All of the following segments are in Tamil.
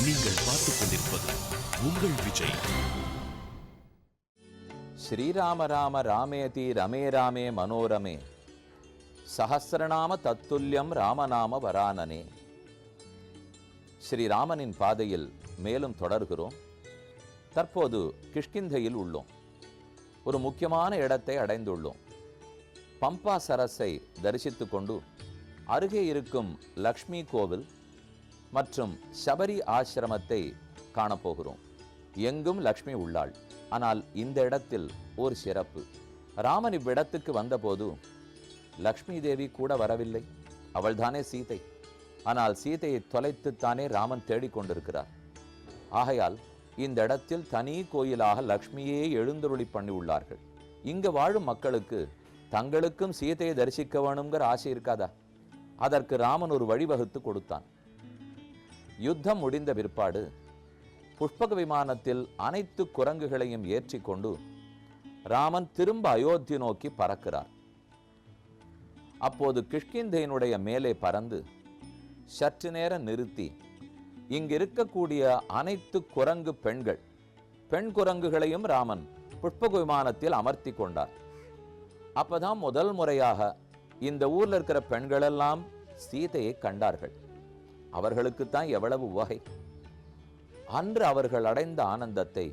நீங்கள் பார்த்துக் கொண்டிருப்பது உங்கள் விஜய். ஸ்ரீராம ராம ராமேதி ரமே ராமே மனோரமே சஹஸ்ரநாம தத்துல்யம் ராமநாம வரானனே. ஸ்ரீராமனின் பாதையில் மேலும் தொடர்கிறோம். தற்போது கிஷ்கிந்தையில் உள்ளோம். ஒரு முக்கியமான இடத்தை அடைந்துள்ளோம். பம்பா சரஸை தரிசித்து கொண்டு அருகே இருக்கும் லக்ஷ்மி கோவில் மற்றும் சபரி ஆசிரமத்தை காணப்போகிறோம். எங்கும் லக்ஷ்மி உள்ளாள். ஆனால் இந்த இடத்தில் ஒரு சிறப்பு. ராமன் இவ்விடத்துக்கு வந்தபோது லக்ஷ்மி தேவி கூட வரவில்லை. அவள்தானே சீதை. ஆனால் சீதையை தொலைத்துத்தானே ராமன் தேடிக்கொண்டிருக்கிறார். ஆகையால் இந்த இடத்தில் தனி கோயிலாக லக்ஷ்மியே எழுந்தருளி பண்ணி உள்ளார்கள். இங்கு வாழும் மக்களுக்கு தங்களுக்கும் சீதையை தரிசிக்க வேணுங்கிற ஆசை இருக்காதா? அதற்கு ராமன் ஒரு வழிவகுத்து கொடுத்தான். யுத்தம் முடிந்த பிற்பாடு புஷ்பக விமானத்தில் அனைத்து குரங்குகளையும் ஏற்றி கொண்டு ராமன் திரும்ப அயோத்தி நோக்கி பறக்கிறார். அப்போது கிஷ்கிந்தையினுடைய மேலே பறந்து சற்று நேரம் நிறுத்தி இங்கிருக்கக்கூடிய அனைத்து குரங்கு பெண் குரங்குகளையும் ராமன் புஷ்பக விமானத்தில் அமர்த்தி கொண்டார். அப்பதான் முதல் முறையாக இந்த ஊர்ல இருக்கிற பெண்களெல்லாம் சீதையை கண்டார்கள். அவர்களுக்குத்தான் எவ்வளவு உவகை! அன்று அவர்கள் அடைந்த ஆனந்தத்தை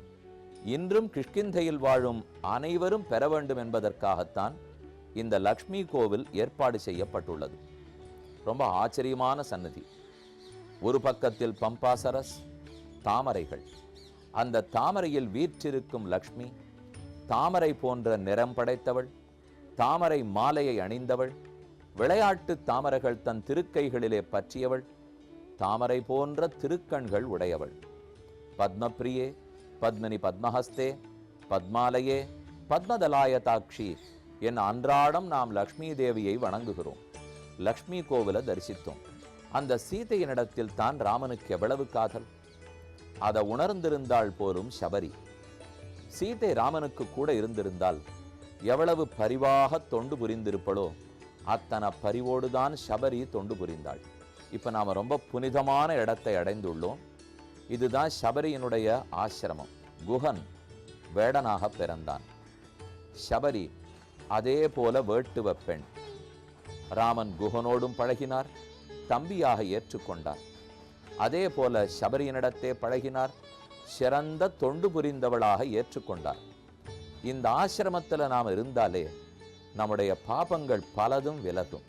இன்றும் கிஷ்கிந்தையில் வாழும் அனைவரும் பெற வேண்டும் என்பதற்காகத்தான் இந்த லக்ஷ்மி கோவில் ஏற்பாடு செய்யப்பட்டுள்ளது. ரொம்ப ஆச்சரியமான சன்னதி. ஒரு பக்கத்தில் பம்பா சரஸ், தாமரைகள். அந்த தாமரையில் வீற்றிருக்கும் லக்ஷ்மி தாமரை போன்ற நிறம் படைத்தவள், தாமரை மாலையை அணிந்தவள், விளையாட்டு தாமரைகள் தன் திருக்கைகளிலே பற்றியவள், தாமரை போன்ற திருக்கண்கள் உடையவள். பத்மப்பிரியே, பத்மினி பத்மஹஸ்தே, பத்மாலயே, பத்மதலாயதாட்சி என் அன்றாடம் நாம் லக்ஷ்மி தேவியை வணங்குகிறோம். லக்ஷ்மி கோவிலை தரிசித்தோம். அந்த சீதையினிடத்தில் தான் ராமனுக்கு எவ்வளவு காதல்! அதை உணர்ந்திருந்தாள் போலும் சபரி. சீதை ராமனுக்கு கூட இருந்திருந்தால் எவ்வளவு பரிவாக தொண்டு புரிந்திருப்பளோ அத்தனை பரிவோடுதான் சபரி தொண்டு புரிந்தாள். இப்ப நாம ரொம்ப புனிதமான இடத்தை அடைந்துள்ளோம். இதுதான் சபரியினுடைய ஆசிரமம். குஹன் வேடனாக பிறந்தான். சபரி அதே போல வேட்டுவ பெண். ராமன் குஹனோடும் பழகினார், தம்பியாக ஏற்றுக்கொண்டார். அதே போல சபரியினிடத்தே பழகினார், சிறந்த தொண்டு புரிந்தவளாக ஏற்றுக்கொண்டார். இந்த ஆசிரமத்தில் நாம் இருந்தாலே நம்முடைய பாபங்கள் பலதும் விலகும்.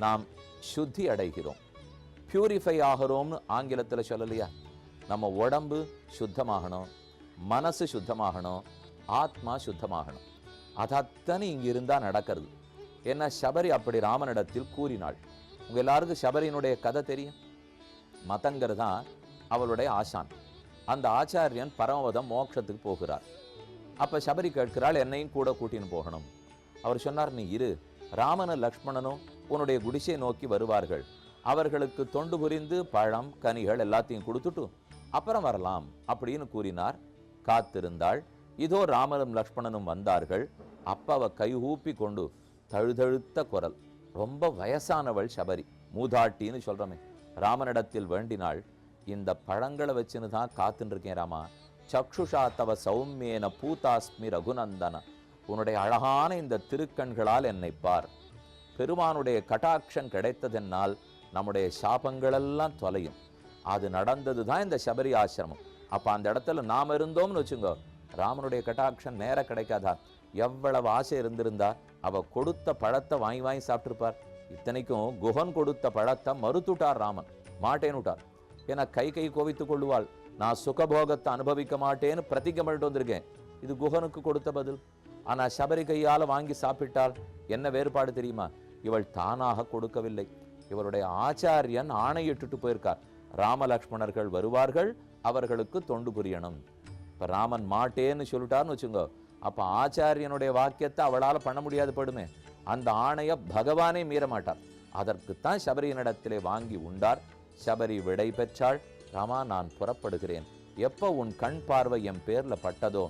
நாம் சுத்தி அடைகிறோம், பியூரிஃபை ஆகிறோம்னு ஆங்கிலத்தில் சொல்லலையா? நம்ம உடம்பு சுத்தமாகணும், மனசு சுத்தமாகணும், ஆத்மா சுத்தமாகணும். அது அத்தனை இங்கே இருந்தால் நடக்கிறது. ஏன்னா சபரி அப்படி ராமனிடத்தில் கூறினாள். உங்கள் எல்லாருக்கும் சபரியினுடைய கதை தெரியும். மதங்கர் தான் அவளுடைய ஆசான். அந்த ஆச்சாரியன் பரமவதம் மோட்சத்துக்கு போகிறார். அப்போ சபரி கேட்கிறாள், என்னையும் கூட கூட்டின்னு போகணும். அவர் சொன்னார், நீ இரு, ராமனும் லக்ஷ்மணனும் உன்னுடைய குடிசை நோக்கி வருவார்கள். அவர்களுக்கு தொண்டு புரிந்து பழம் கனிகள் எல்லாத்தையும் கொடுத்துட்டு அப்புறம் வரலாம் அப்படின்னு கூறினார். காத்திருந்தாள். இதோ ராமனும் லக்ஷ்மணனும் வந்தார்கள். அப்ப அவ கைகூப்பி கொண்டு தழுதழுத்த குரல், ரொம்ப வயசானவள் சபரி, மூதாட்டின்னு சொல்றமே, ராமனிடத்தில் வேண்டினாள், இந்த பழங்களை வச்சுன்னு தான் காத்துன்னு இருக்கேன் ராமா. சக்ஷுஷா தவ சௌமியேன பூதாஸ்மி ரகுநந்தன, உன்னுடைய அழகான இந்த திருக்கண்களால் என்னை பார். பெருமானுடைய கட்டாட்சம் கிடைத்ததென்னால் நம்முடைய சாபங்களெல்லாம் தொலையும். அது நடந்தது தான் இந்த சபரி ஆசிரமம். அப்போ அந்த இடத்துல நாம் இருந்தோம்னு வச்சுங்கோ, ராமனுடைய கட்டாட்சம் நேர கிடைக்காதா? எவ்வளவு ஆசை இருந்திருந்தா அவ கொடுத்த பழத்தை வாங்கி வாங்கி சாப்பிட்டுருப்பார். இத்தனைக்கும் குஹன் கொடுத்த பழத்தை மறுத்துட்டார் ராமன், மாட்டேன்னுட்டார். ஏன்னா கை கோவித்து கொள்ளுவாள், நான் சுகபோகத்தை அனுபவிக்க மாட்டேன்னு பிரதிஜை பண்ணிட்டு வந்திருக்கேன். இது குஹனுக்கு கொடுத்த பதில். ஆனால் சபரி கையால் வாங்கி சாப்பிட்டால் என்ன வேறுபாடு தெரியுமா? இவள் தானாக கொடுக்கவில்லை, இவருடைய ஆச்சாரியன் ஆணையிட்டுட்டு போயிருக்கார். ராமலக்ஷ்மணர்கள் வருவார்கள், அவர்களுக்கு தொண்டு புரியணும். இப்போ ராமன் மாட்டேன்னு சொல்லிட்டார்னு வச்சுங்க, அப்போ ஆச்சாரியனுடைய வாக்கியத்தை அவளால் பண்ண முடியாது படுமே. அந்த ஆணையை பகவானே மீற மாட்டார். அதற்குத்தான் சபரியினிடத்திலே வாங்கி உண்டார். சபரி விடை பெற்றாள். ராமா, நான் புறப்படுகிறேன். எப்போ உன் கண் பார்வை என் பேர்ல பட்டதோ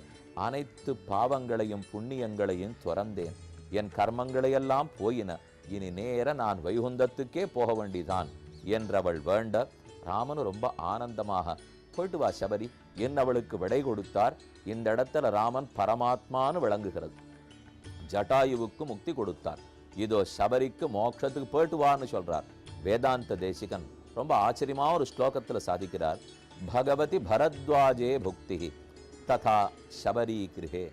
அனைத்து பாவங்களையும் புண்ணியங்களையும் துறந்தேன். என் கர்மங்களையெல்லாம் போயின. இனி நேர நான் வைகுந்தத்துக்கே போக வேண்டிதான் என்றவள் வேண்ட ராமனும் ரொம்ப ஆனந்தமாக போயிட்டு வா சபரி என்று அவளுக்கு விடை கொடுத்தார். இந்த இடத்துல ராமன் பரமாத்மான்னு விளங்குகிறது. ஜட்டாயுவுக்கு முக்தி கொடுத்தார். இதோ சபரிக்கு மோட்சத்துக்கு போயிட்டு வான்னு சொல்றார். வேதாந்த தேசிகன் ரொம்ப ஆச்சரியமா ஒரு ஸ்லோகத்துல சாதிக்கிறார். பகவதி பரத்வாஜே புக்தி ததா சபரி கிருஹே.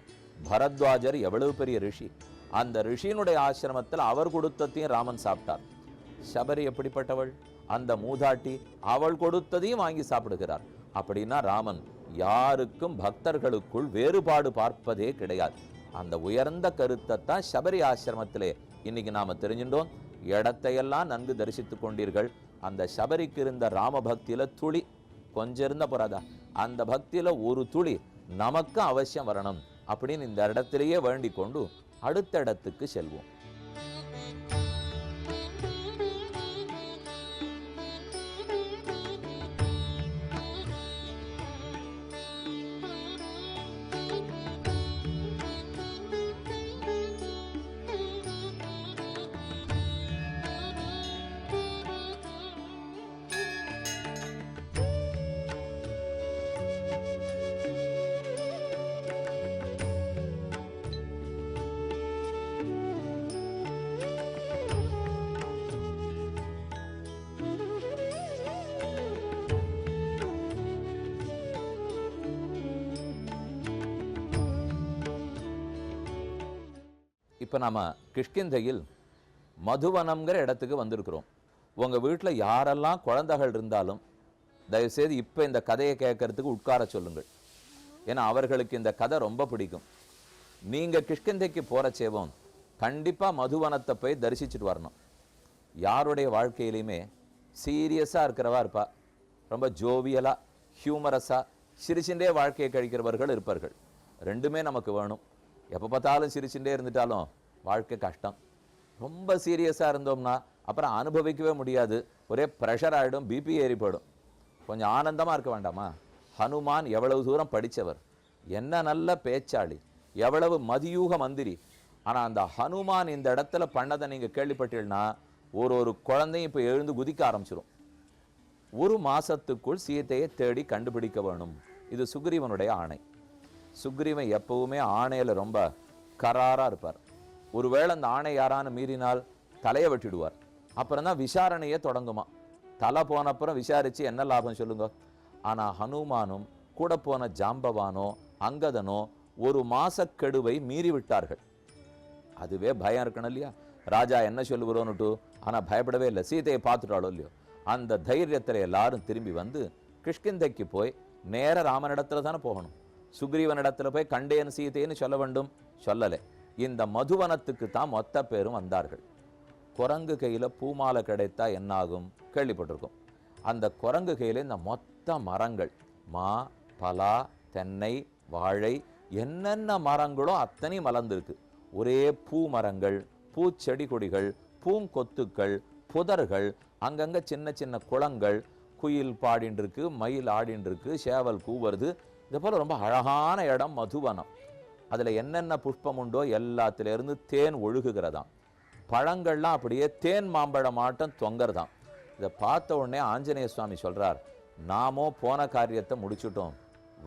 பரத்வாஜர் எவ்வளவு பெரிய ரிஷி, அந்த ரிஷியினுடைய ஆசிரமத்தில் அவர் கொடுத்ததையும் ராமன் சாப்பிட்டார். சபரி எப்படிப்பட்டவள், அந்த மூதாட்டி அவள் கொடுத்ததையும் வாங்கி சாப்பிடுகிறார். அப்படின்னா ராமன் யாருக்கும் பக்தர்களுக்குள் வேறுபாடு பார்ப்பதே கிடையாது. அந்த உயர்ந்த கருத்தை தான் சபரி ஆசிரமத்திலே இன்னைக்கு நாம தெரிஞ்சுட்டோம். இடத்தையெல்லாம் நன்கு தரிசித்துக் கொண்டீர்கள். அந்த சபரிக்கு இருந்த ராம பக்தியில துளி கொஞ்சம் இருந்த போறாதா, அந்த பக்தியில ஒரு துளி நமக்கு அவசியம் வரணும் அப்படின்னு இந்த இடத்திலேயே வேண்டிக் கொண்டு அடுத்த இடத்துக்கு செல்வோம். இப்போ நம்ம கிஷ்கிந்தையில் மதுவனம்ங்கிற இடத்துக்கு வந்திருக்கிறோம். உங்கள் வீட்டில் யாரெல்லாம் குழந்தைகள் இருந்தாலும் தயவுசெய்து இப்போ இந்த கதையை கேட்கறதுக்கு உட்கார சொல்லுங்கள். ஏன்னா அவர்களுக்கு இந்த கதை ரொம்ப பிடிக்கும். நீங்கள் கிஷ்கிந்தைக்கு போகிற சேவம் கண்டிப்பாக மதுவனத்தை போய் தரிசிச்சுட்டு வரணும். யாருடைய வாழ்க்கையிலையுமே சீரியஸாக இருக்கிறவா இருப்பா, ரொம்ப ஜோவியலாக ஹியூமரஸாக சிரிச்சுட்டே வாழ்க்கையை கழிக்கிறவர்கள் இருப்பார்கள். ரெண்டுமே நமக்கு வேணும். எப்போ பார்த்தாலும் சிரிச்சுட்டே இருந்துட்டாலும் வாழ்க்கை கஷ்டம். ரொம்ப சீரியஸாக இருந்தோம்னா அப்புறம் அனுபவிக்கவே முடியாது, ஒரே ப்ரெஷர் ஆகிடும், பிபி ஏறி போயிடும். கொஞ்சம் ஆனந்தமாக இருக்க வேண்டாமா? ஹனுமான் எவ்வளவு தூரம் படித்தவர், என்ன நல்ல பேச்சாளி, எவ்வளவு மதியூக மந்திரி. ஆனால் அந்த ஹனுமான் இந்த இடத்துல பண்ணதை நீங்கள் கேள்விப்பட்டீங்கன்னா ஒரு குழந்தையும் இப்போ எழுந்து குதிக்க ஆரம்பிச்சிடும். ஒரு மாசத்துக்குள் சீதையை தேடி கண்டுபிடிக்க வேணும். இது சுக்ரீவனுடைய ஆணை. சுக்ரீவன் எப்பவுமே ஆணையில் ரொம்ப கராராக இருப்பார். ஒருவேளை அந்த ஆணை யாரான்னு மீறினால் தலையை வெட்டிடுவார். அப்புறம் தான் விசாரணையே தொடங்குமா. தலை போனப்புறம் விசாரித்து என்ன லாபம் சொல்லுங்க. ஆனால் ஹனுமானும் கூட போன ஜாம்பவானோ அங்கதனோ ஒரு மாசக்கெடுவை மீறி விட்டார்கள். அதுவே பயம் இருக்கணும் இல்லையா? ராஜா என்ன சொல்லுகிறோன்னுட்டு, ஆனால் பயப்படவே இல்லை. சீதையை பார்த்துட்டாளோ இல்லையோ, அந்த தைரியத்தில் எல்லாரும் திரும்பி வந்து கிஷ்கிந்தைக்கு போய் நேர ராமனிடத்துல தானே போகணும். சுக்ரீவனிடத்துல போய் கண்டேன் சீதைன்னு சொல்ல வேண்டும், சொல்லலை. இந்த மதுவனத்துக்கு தான் மொத்த பேரும் வந்தார்கள். குரங்கு கையில் பூமாலை கிடைத்தா என்னாகும் கேள்விப்பட்டிருக்கோம். அந்த குரங்கு கையில் இந்த மொத்த மரங்கள், மா, பலா, தென்னை, வாழை, என்னென்ன மரங்களோ அத்தனை மலர்ந்திருக்கு. ஒரே பூ மரங்கள், பூச்செடி கொடிகள், பூங்கொத்துக்கள், புதர்கள், அங்கங்கே சின்ன சின்ன குளங்கள், குயில் பாடின்னு இருக்கு, மயில் ஆடின்னு இருக்கு, சேவல் கூவுறது. இது போல் ரொம்ப அழகான இடம் மதுவனம். அதில் என்னென்ன புஷ்பம் உண்டோ எல்லாத்திலேருந்து தேன் ஒழுகுகிறதாம். பழங்கள்லாம் அப்படியே தேன் மாம்பழம் ஆட்டம் தொங்கறதாம். இதை பார்த்த உடனே ஆஞ்சநேய சுவாமி சொல்கிறார், நாமோ போன காரியத்தை முடிச்சுட்டோம்,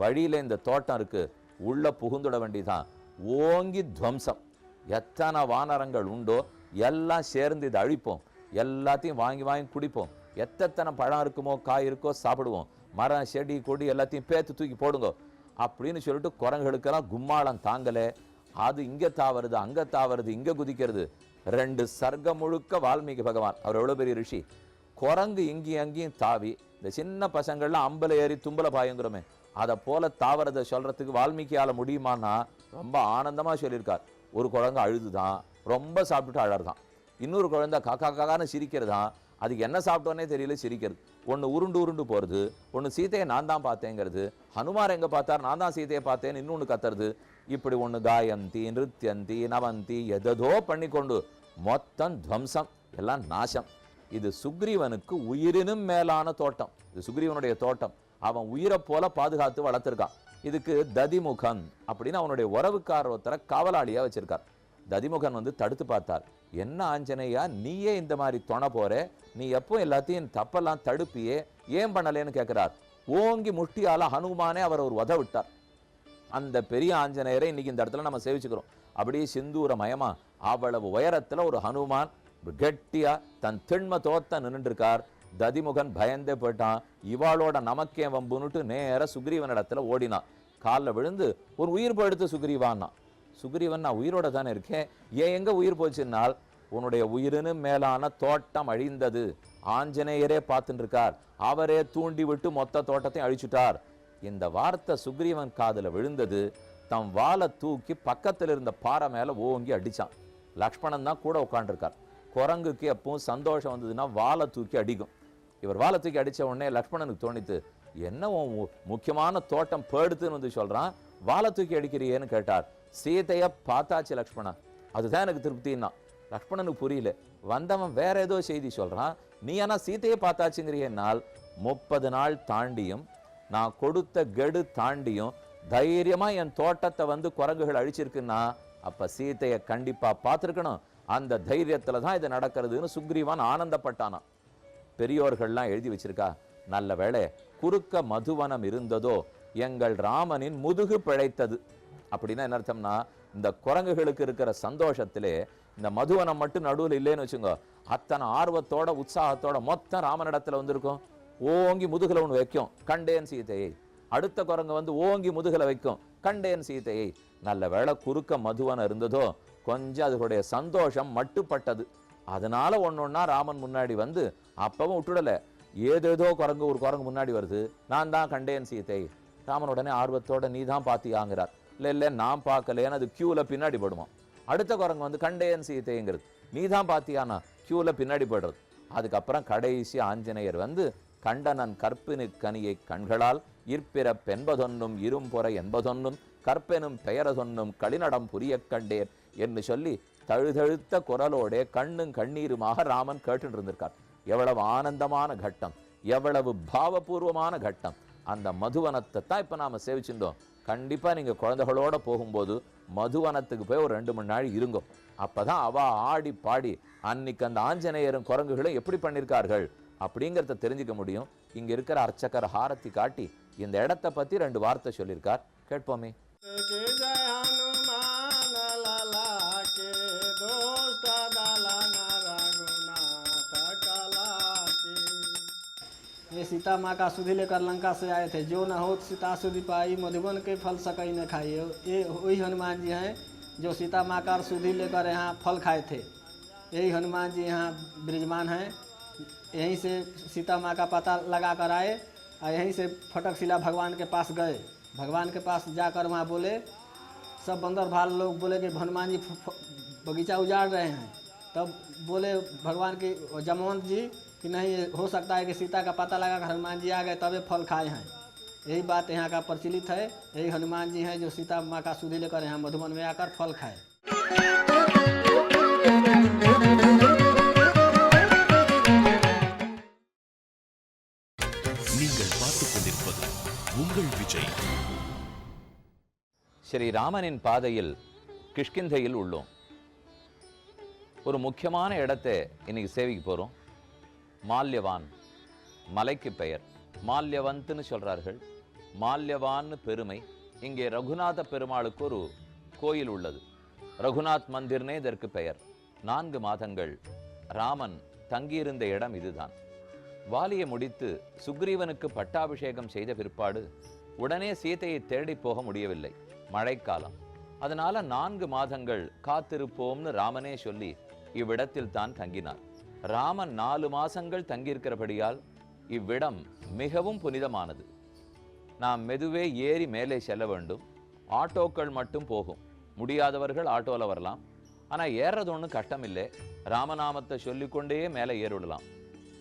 வழியில் இந்த தோட்டம் இருக்குது, உள்ளே புகுந்துட வேண்டிதான். ஓங்கி துவம்சம். எத்தனை வானரங்கள் உண்டோ எல்லாம் சேர்ந்து இதை அழிப்போம், எல்லாத்தையும் வாங்கி வாங்கி குடிப்போம். எத்தனை பழம் இருக்குமோ காய் இருக்கோ சாப்பிடுவோம், மரம் செடி கொடி எல்லாத்தையும் பேத்து தூக்கி போடுங்க அப்படின்னு சொல்லிட்டு குரங்குகளுக்கெல்லாம் கும்மாளம் தாங்கலை. அது இங்கே தாவறது, அங்கே தாவறது, இங்கே குதிக்கிறது. 2 சர்க்கம் முழுக்க வால்மீகி பகவான், அவர் எவ்வளோ பெரிய ரிஷி. குரங்கு இங்கேயும் அங்கேயும் தாவி, இந்த சின்ன பசங்கள்லாம் அம்பல ஏறி தும்பல பாயங்குறோமே, அதை போல தாவறதை சொல்கிறதுக்கு வால்மீகியால் முடியுமான்னா ரொம்ப ஆனந்தமாக சொல்லியிருக்கார். ஒரு குழந்தை அழுதுதான், ரொம்ப சாப்பிட்டுட்டு அழறதான். இன்னொரு குழந்தை காக்கா காக்கான்னு சிரிக்கிறதான், அதுக்கு என்ன சாப்பிட்டோன்னே தெரியல சிரிக்கிறது. ஒன்று உருண்டு உருண்டு போகிறது, ஒன்று சீதையை நான் தான் பார்த்தேங்கிறது, ஹனுமார் எங்கே பார்த்தார் நான் தான் சீதையை பார்த்தேன்னு இன்னொன்று கத்துறது. இப்படி ஒன்று காயந்தி, நிருத்தியந்தி, நவந்தி, எதோ பண்ணி கொண்டு மொத்தம் துவம்சம், எல்லாம் நாசம். இது சுக்ரீவனுக்கு உயிரினும் மேலான தோட்டம். இது சுக்ரீவனுடைய தோட்டம். அவன் உயிரை போல பாதுகாத்து வளர்த்துருக்கான். இதுக்கு ததிமுகன் அப்படின்னு அவனுடைய உறவுக்கார ஒருத்தரை காவலாளியாக வச்சிருக்கார். ததிமுகன் வந்து தடுத்து பார்த்தார். என்ன ஆஞ்சநேயா, நீயே இந்த மாதிரி தொண போற, நீ எப்போ எல்லாத்தையும் தப்பெல்லாம் தடுப்பியே, ஏன் பண்ணலேன்னு கேட்கிறார். ஓங்கி முட்டியால ஹனுமானே அவர் ஒரு உத விட்டார். அந்த பெரிய ஆஞ்சநேயரை இன்னைக்கு இந்த இடத்துல நம்ம சேவிச்சுக்கிறோம். அப்படியே சிந்தூர மயமா அவ்வளவு உயரத்துல ஒரு ஹனுமான் கெட்டியா தன் திண்ம தோத்த நின்று இருக்கார். ததிமுகன் பயந்தே போயிட்டான். இவாளோட நமக்கே வம்புன்னுட்டு நேர சுக்ரீவன் இடத்துல ஓடினான். காலில் விழுந்து ஒரு உயிர் போயிடுத்து சுக்ரீவான்னா. சுக்ரீவன், நான் உயிரோட தானே இருக்கேன், ஏன் எங்க உயிர் போச்சுன்னால், உன்னுடைய உயிரினு மேலான தோட்டம் அழிந்தது, ஆஞ்சநேயரே பார்த்துட்டு இருக்கார், அவரே தூண்டி விட்டு மொத்த தோட்டத்தையும் அழிச்சுட்டார். இந்த வார்த்தை சுக்ரீவன் காதுல விழுந்தது. தம் வாளை தூக்கி பக்கத்தில் இருந்த பாறை மேல ஓங்கி அடிச்சான். லக்ஷ்மணன் தான் கூட உட்காந்துருக்கார். குரங்குக்கு எப்பவும் சந்தோஷம் வந்ததுன்னா வாளை தூக்கி அடிக்கும். இவர் வாளை தூக்கி அடிச்ச உடனே லக்ஷ்மணனுக்கு தோணித்து, என்ன முக்கியமான தோட்டம் போயிடுத்துன்னு வந்து சொல்றான், வாளை தூக்கி அடிக்கிறியேன்னு கேட்டார். சீதைய பார்த்தாச்சு லக்ஷ்மணா, அதுதான் எனக்கு திருப்தின்னா. லக்ஷ்மணனுக்கு புரியல. வந்தவன் வேற ஏதோ செய்தி சொல்றான், நீ ஆனா சீதையை பார்த்தாச்சுங்கிறியனால் 30 நாள் தாண்டியும் நான் கொடுத்த கெடு தாண்டியும் தைரியமா என் தோட்டத்தை வந்து குரங்குகள் அழிச்சிருக்குன்னா அப்ப சீதையை கண்டிப்பா பார்த்துருக்கணும். அந்த தைரியத்துல தான் இது நடக்கிறதுன்னு சுக்ரீவன் ஆனந்தப்பட்டானா. பெரியோர்கள்லாம் எழுதி வச்சிருக்கா, நல்ல வேளை குறுக்க மதுவனம் இருந்ததோ எங்கள் ராமனின் முதுகு பிழைத்தது. அப்படின்னா என்ன அர்த்தம்னா, இந்த குரங்குகளுக்கு இருக்கிற சந்தோஷத்திலே இந்த மதுவனம் மட்டும் நடுவில் இல்லைன்னு வச்சுங்க, அத்தனை ஆர்வத்தோட உற்சாகத்தோட மொத்தம் ராமனிடத்துல வந்திருக்கும். ஓங்கி முதுகுல ஒன்று வைக்கும், கண்டேன் சீதையை. அடுத்த குரங்கு வந்து ஓங்கி முதுகுல வைக்கும், கண்டேன் சீதையை. நல்ல வேளை குறுக்க மதுவனம் இருந்ததோ கொஞ்சம் அதனுடைய சந்தோஷம் மட்டுப்பட்டது. அதனால ஒன்னொன்னா ராமன் முன்னாடி வந்து அப்பவும் விட்டுடல. ஏதேதோ குரங்கு ஒரு குரங்கு முன்னாடி வருது, நான் தான் கண்டேன் சீதை. ராமன் உடனே ஆர்வத்தோட நீ தான் பாத்தியாங்கிறார். இல்லை நான் பார்க்கலேன்னு அது கியூல பின்னாடி படுமா. அடுத்த குரங்கு வந்து கண்டேன் சீதைங்கிறது, நீ தான் பாத்தியானா கியூல பின்னாடி படுறது. அதுக்கப்புறம் கடைசி ஆஞ்சநேயர் வந்து கண்டனன் கற்பினு கனியை கண்களால் இற்பிறப்பென்பதொன்னும் இரும்பொறை என்பதொன்னும் கற்பெனும் பெயரதொன்னும் களிநடம் புரிய கண்டேன் என்று சொல்லி தழுதழுத்த குரலோட கண்ணும் கண்ணீருமாக ராமன் கேட்டு இருந்திருக்கார். எவ்வளவு ஆனந்தமான கட்டம், எவ்வளவு பாவபூர்வமான கட்டம். அந்த மதுவனத்தை தான் இப்ப நாம சேவிச்சுட்டோம். கண்டிப்பா நீங்க குழந்தைகளோட போகும்போது மதுவனத்துக்கு போய் ஒரு 2 மணி நாள் இருங்கோ. அப்பதான் அவ ஆடி பாடி அன்னைக்கு அந்த ஆஞ்சநேயரும் குரங்குகளும் எப்படி பண்ணிருக்கார்கள் அப்படிங்கிறத தெரிஞ்சுக்க முடியும். இங்க இருக்கிற அர்ச்சகர் ஹாரத்தி காட்டி இந்த இடத்தை பத்தி 2 வார்த்தை சொல்லியிருக்கார், கேட்போமே. ये सीता माँ का सुधि लेकर लंका से आए थे, जो न हो सीता सुधि पाई, मधुबन के फल सकई न खाई। ये वही हनुमान जी हैं जो सीता माँ का सुधि लेकर यहाँ फल खाए थे। यही हनुमान जी यहाँ विराजमान हैं। यहीं से सीता माँ का पता लगा कर आए और यहीं से फटक शिला भगवान के पास गए। भगवान के पास जाकर वहाँ बोले, सब बंदर भाल लोग बोले कि हनुमान जी बगीचा उजाड़ रहे हैं। तब बोले भगवान की जमवंत जी कि नहीं, हो सकता है कि सीता का पता लगा कर हनुमान जी आ गए तबे फल खाए हैं। यही बात यहाँ का प्रचलित है। यही हनुमान जी हैं जो सीता माँ का सुधि लेकर यहाँ मधुबन में आकर फल खाए। நீங்கள் பார்த்துக் கொண்டிருப்பது உங்கள் விஜய். ஸ்ரீ ராமனின் பாதையில் கிஷ்கிந்தையில் உள்ளோம். ஒரு முக்கியமான இடத்தை இன்னைக்கு சேவிக்க போறோம். மால்யவான் மலைக்கு பெயர். மால்யவந்த்னு சொல்றார்கள். மால்யவான்னு பெருமை. இங்கே ரகுநாத பெருமாளுக்கு ஒரு கோயில் உள்ளது. ரகுநாத் மந்திர்னே இதற்கு பெயர். 4 மாதங்கள் ராமன் தங்கியிருந்த இடம் இதுதான். வாலியை முடித்து சுக்ரீவனுக்கு பட்டாபிஷேகம் செய்த பிற்பாடு உடனே சீதையை தேடி போக முடியவில்லை. மழைக்காலம். அதனால 4 மாதங்கள் காத்திருப்போம்னு ராமனே சொல்லி இவ்விடத்தில் தான் தங்கினார். ராமன் 4 மாசங்கள் தங்கியிருக்கிறபடியால் இவ்விடம் மிகவும் புனிதமானது. நாம் மெதுவே ஏறி மேலே செல்ல வேண்டும். ஆட்டோக்கள் மட்டும் போகும். முடியாதவர்கள் ஆட்டோல வரலாம். ஆனா ஏறது ஒன்றும் கஷ்டம் இல்லை. ராமநாமத்தை சொல்லிக்கொண்டே மேலே ஏறிவிடலாம்.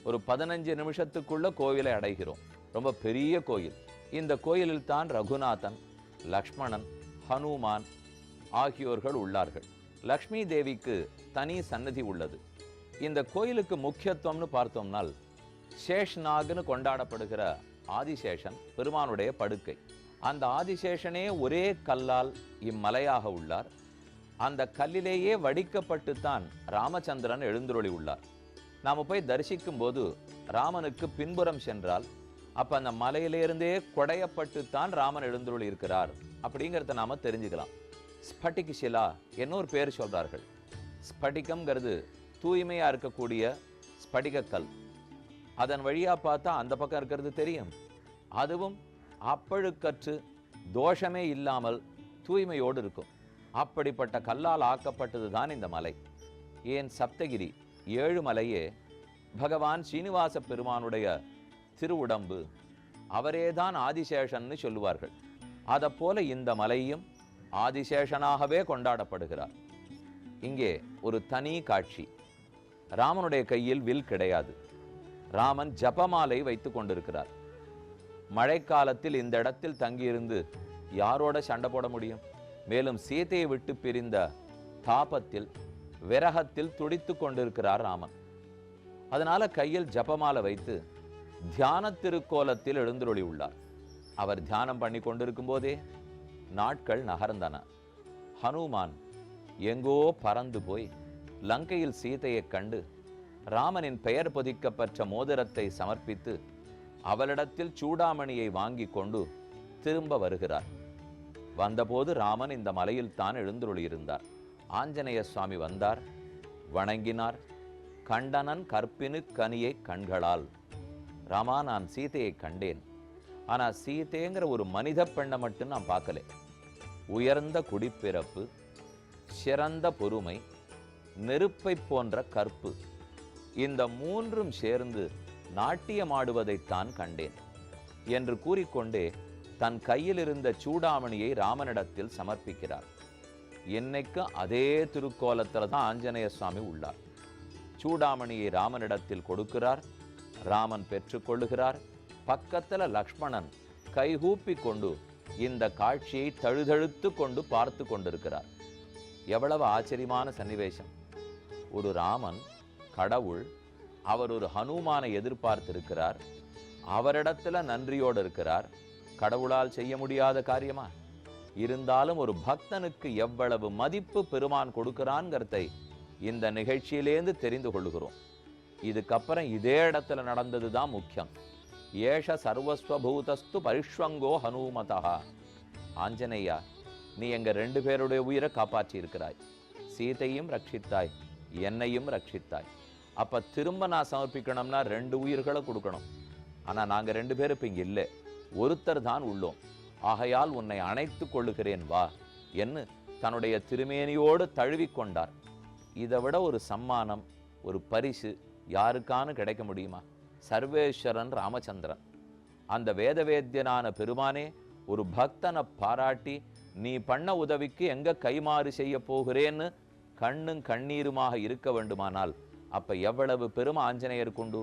ஒரு 15 நிமிஷத்துக்குள்ள கோயிலை அடைகிறோம். ரொம்ப பெரிய கோயில். இந்த கோயிலில் தான் ரகுநாதன், லக்ஷ்மணன், ஹனுமான் ஆகியோர்கள் உள்ளார்கள். லக்ஷ்மி தேவிக்கு தனி சன்னதி உள்ளது. இந்த கோயிலுக்கு முக்கியத்துவம்னு பார்த்தோம்னால் சேஷ்நாக்னு கொண்டாடப்படுகிற ஆதிசேஷன் பெருமானுடைய படுக்கை. அந்த ஆதிசேஷனே ஒரே கல்லால் இம்மலையாக உள்ளார். அந்த கல்லிலேயே வடிக்கப்பட்டுத்தான் ராமச்சந்திரன் எழுந்தருளி உள்ளார். நாம போய் தரிசிக்கும் போது ராமனுக்கு பின்புறம் சென்றால் அப்ப அந்த மலையிலிருந்தே கொடையப்பட்டுத்தான் ராமன் எழுந்தருளி இருக்கிறார் அப்படிங்கிறத நாம தெரிஞ்சுக்கலாம். ஸ்பட்டிக சிலா என்னொரு பேர் சொல்றார்கள். ஸ்பட்டிகம்ங்கிறது தூய்மையா இருக்கக்கூடிய ஸ்படிகக்கல். அதன் வழியா பார்த்தா அந்த பக்கம் இருக்கிறது தெரியும். அதுவும் அப்பழுக்கற்று தோஷமே இல்லாமல் தூய்மையோடு இருக்கும். அப்படிப்பட்ட கல்லால் ஆக்கப்பட்டது தான் இந்த மலை. ஏன் சப்தகிரி 7 மலையே பகவான் ஸ்ரீனிவாச பெருமானுடைய திருவுடம்பு. அவரேதான் ஆதிசேஷன்னு சொல்லுவார்கள். அதை போல இந்த மலையும் ஆதிசேஷனாகவே கொண்டாடப்படுகிறார். இங்கே ஒரு தனி காட்சி. ராமனுடைய கையில் வில் கிடையாது. ராமன் ஜபமாலை வைத்து கொண்டிருக்கிறார். மழைக்காலத்தில் இந்த இடத்தில் தங்கியிருந்து யாரோட சண்டை போட முடியும்? மேலும் சீதையை விட்டு பிரிந்த தாபத்தில் விரகத்தில் துடித்து கொண்டிருக்கிறார் ராமன். அதனால கையில் ஜபமாலை வைத்து தியான திருக்கோலத்தில் எழுந்தருளி உள்ளார். அவர் தியானம் பண்ணி கொண்டிருக்கும் போதே நாட்கள் நகர்ந்தன. ஹனுமான் எங்கோ பறந்து போய் லங்கையில் சீதையை கண்டு ராமனின் பெயர் பொதிக்கப்பட்ட மோதிரத்தை சமர்ப்பித்து அவளிடத்தில் சூடாமணியை வாங்கி கொண்டு திரும்ப வருகிறார். வந்தபோது ராமன் இந்த மலையில் தான் எழுந்தருளியிருந்தார். ஆஞ்சநேய சுவாமி வந்தார், வணங்கினார். கண்டனன் கற்பினு கனியை கண்களால், ராமா நான் சீதையை கண்டேன். ஆனா சீதைங்கிற ஒரு மனித பெண்ணை மட்டும் நான் பார்க்கல. உயர்ந்த குடிப்பிறப்பு, சிறந்த பொறுமை, நெருப்பை போன்ற கற்பு, இந்த 3ம் சேர்ந்து நாட்டியமாடுவதைத்தான் கண்டேன் என்று கூறிக்கொண்டே தன் கையில் இருந்த சூடாமணியை ராமனிடத்தில் சமர்ப்பிக்கிறார். என்னைக்கு அதே திருக்கோலத்தில் தான் ஆஞ்சநேய சுவாமி உள்ளார். சூடாமணியை ராமனிடத்தில் கொடுக்கிறார். ராமன் பெற்றுக்கொள்ளுகிறார். பக்கத்தில் லக்ஷ்மணன் கைகூப்பி கொண்டு இந்த காட்சியை தழுதழுத்து கொண்டு பார்த்து கொண்டிருக்கிறார். எவ்வளவு ஆச்சரியமான சன்னிவேசம்! ஒரு ராமன் கடவுள், அவர் ஒரு ஹனுமானை எதிர்பார்த்திருக்கிறார். அவரிடத்துல நன்றியோடு இருக்கிறார். கடவுளால் செய்ய முடியாத காரியமா? இருந்தாலும் ஒரு பக்தனுக்கு எவ்வளவு மதிப்பு பெருமான் கொடுக்கிறான்ங்கிறதை இந்த நிகழ்ச்சியிலேந்து தெரிந்து கொள்ளுகிறோம். இதுக்கப்புறம் இதே இடத்துல நடந்தது தான் முக்கியம். ஏஷ சர்வஸ்வபூதஸ்து பரிஷ்வங்கோ ஹனுமதா. ஆஞ்சநேயா, நீ எங்க 2 பேருடைய உயிரை காப்பாற்றி இருக்கிறாய். சீதையும் ரட்சித்தாய், என்னையும் ரட்சித்தாய். அப்ப திரும்ப நான் சமர்ப்பிக்கணும்னா 2 உயிர்களை கொடுக்கணும். ஆனா நாங்க 2 பேரும் இப்ப இங்க இல்லை, ஒருத்தர் தான் உள்ளோம். ஆகையால் உன்னை அணைத்து கொள்ளுகிறேன் வா என்று தன்னுடைய திருமேனியோடு தழுவிக்கொண்டார். இதை விட ஒரு சம்மானம், ஒரு பரிசு யாருக்கானு கிடைக்க முடியுமா? சர்வேஸ்வரன் ராமச்சந்திரன், அந்த வேதவேத்தியனான பெருமானே ஒரு பக்தனை பாராட்டி நீ பண்ண உதவிக்கு எங்க கைமாறு செய்ய போகிறேன்னு கண்ணும் கண்ணீருமாக இருக்க வேண்டுமானால் அப்ப எவ்வளவு பெருமை ஆஞ்சநேயர் கொண்டு.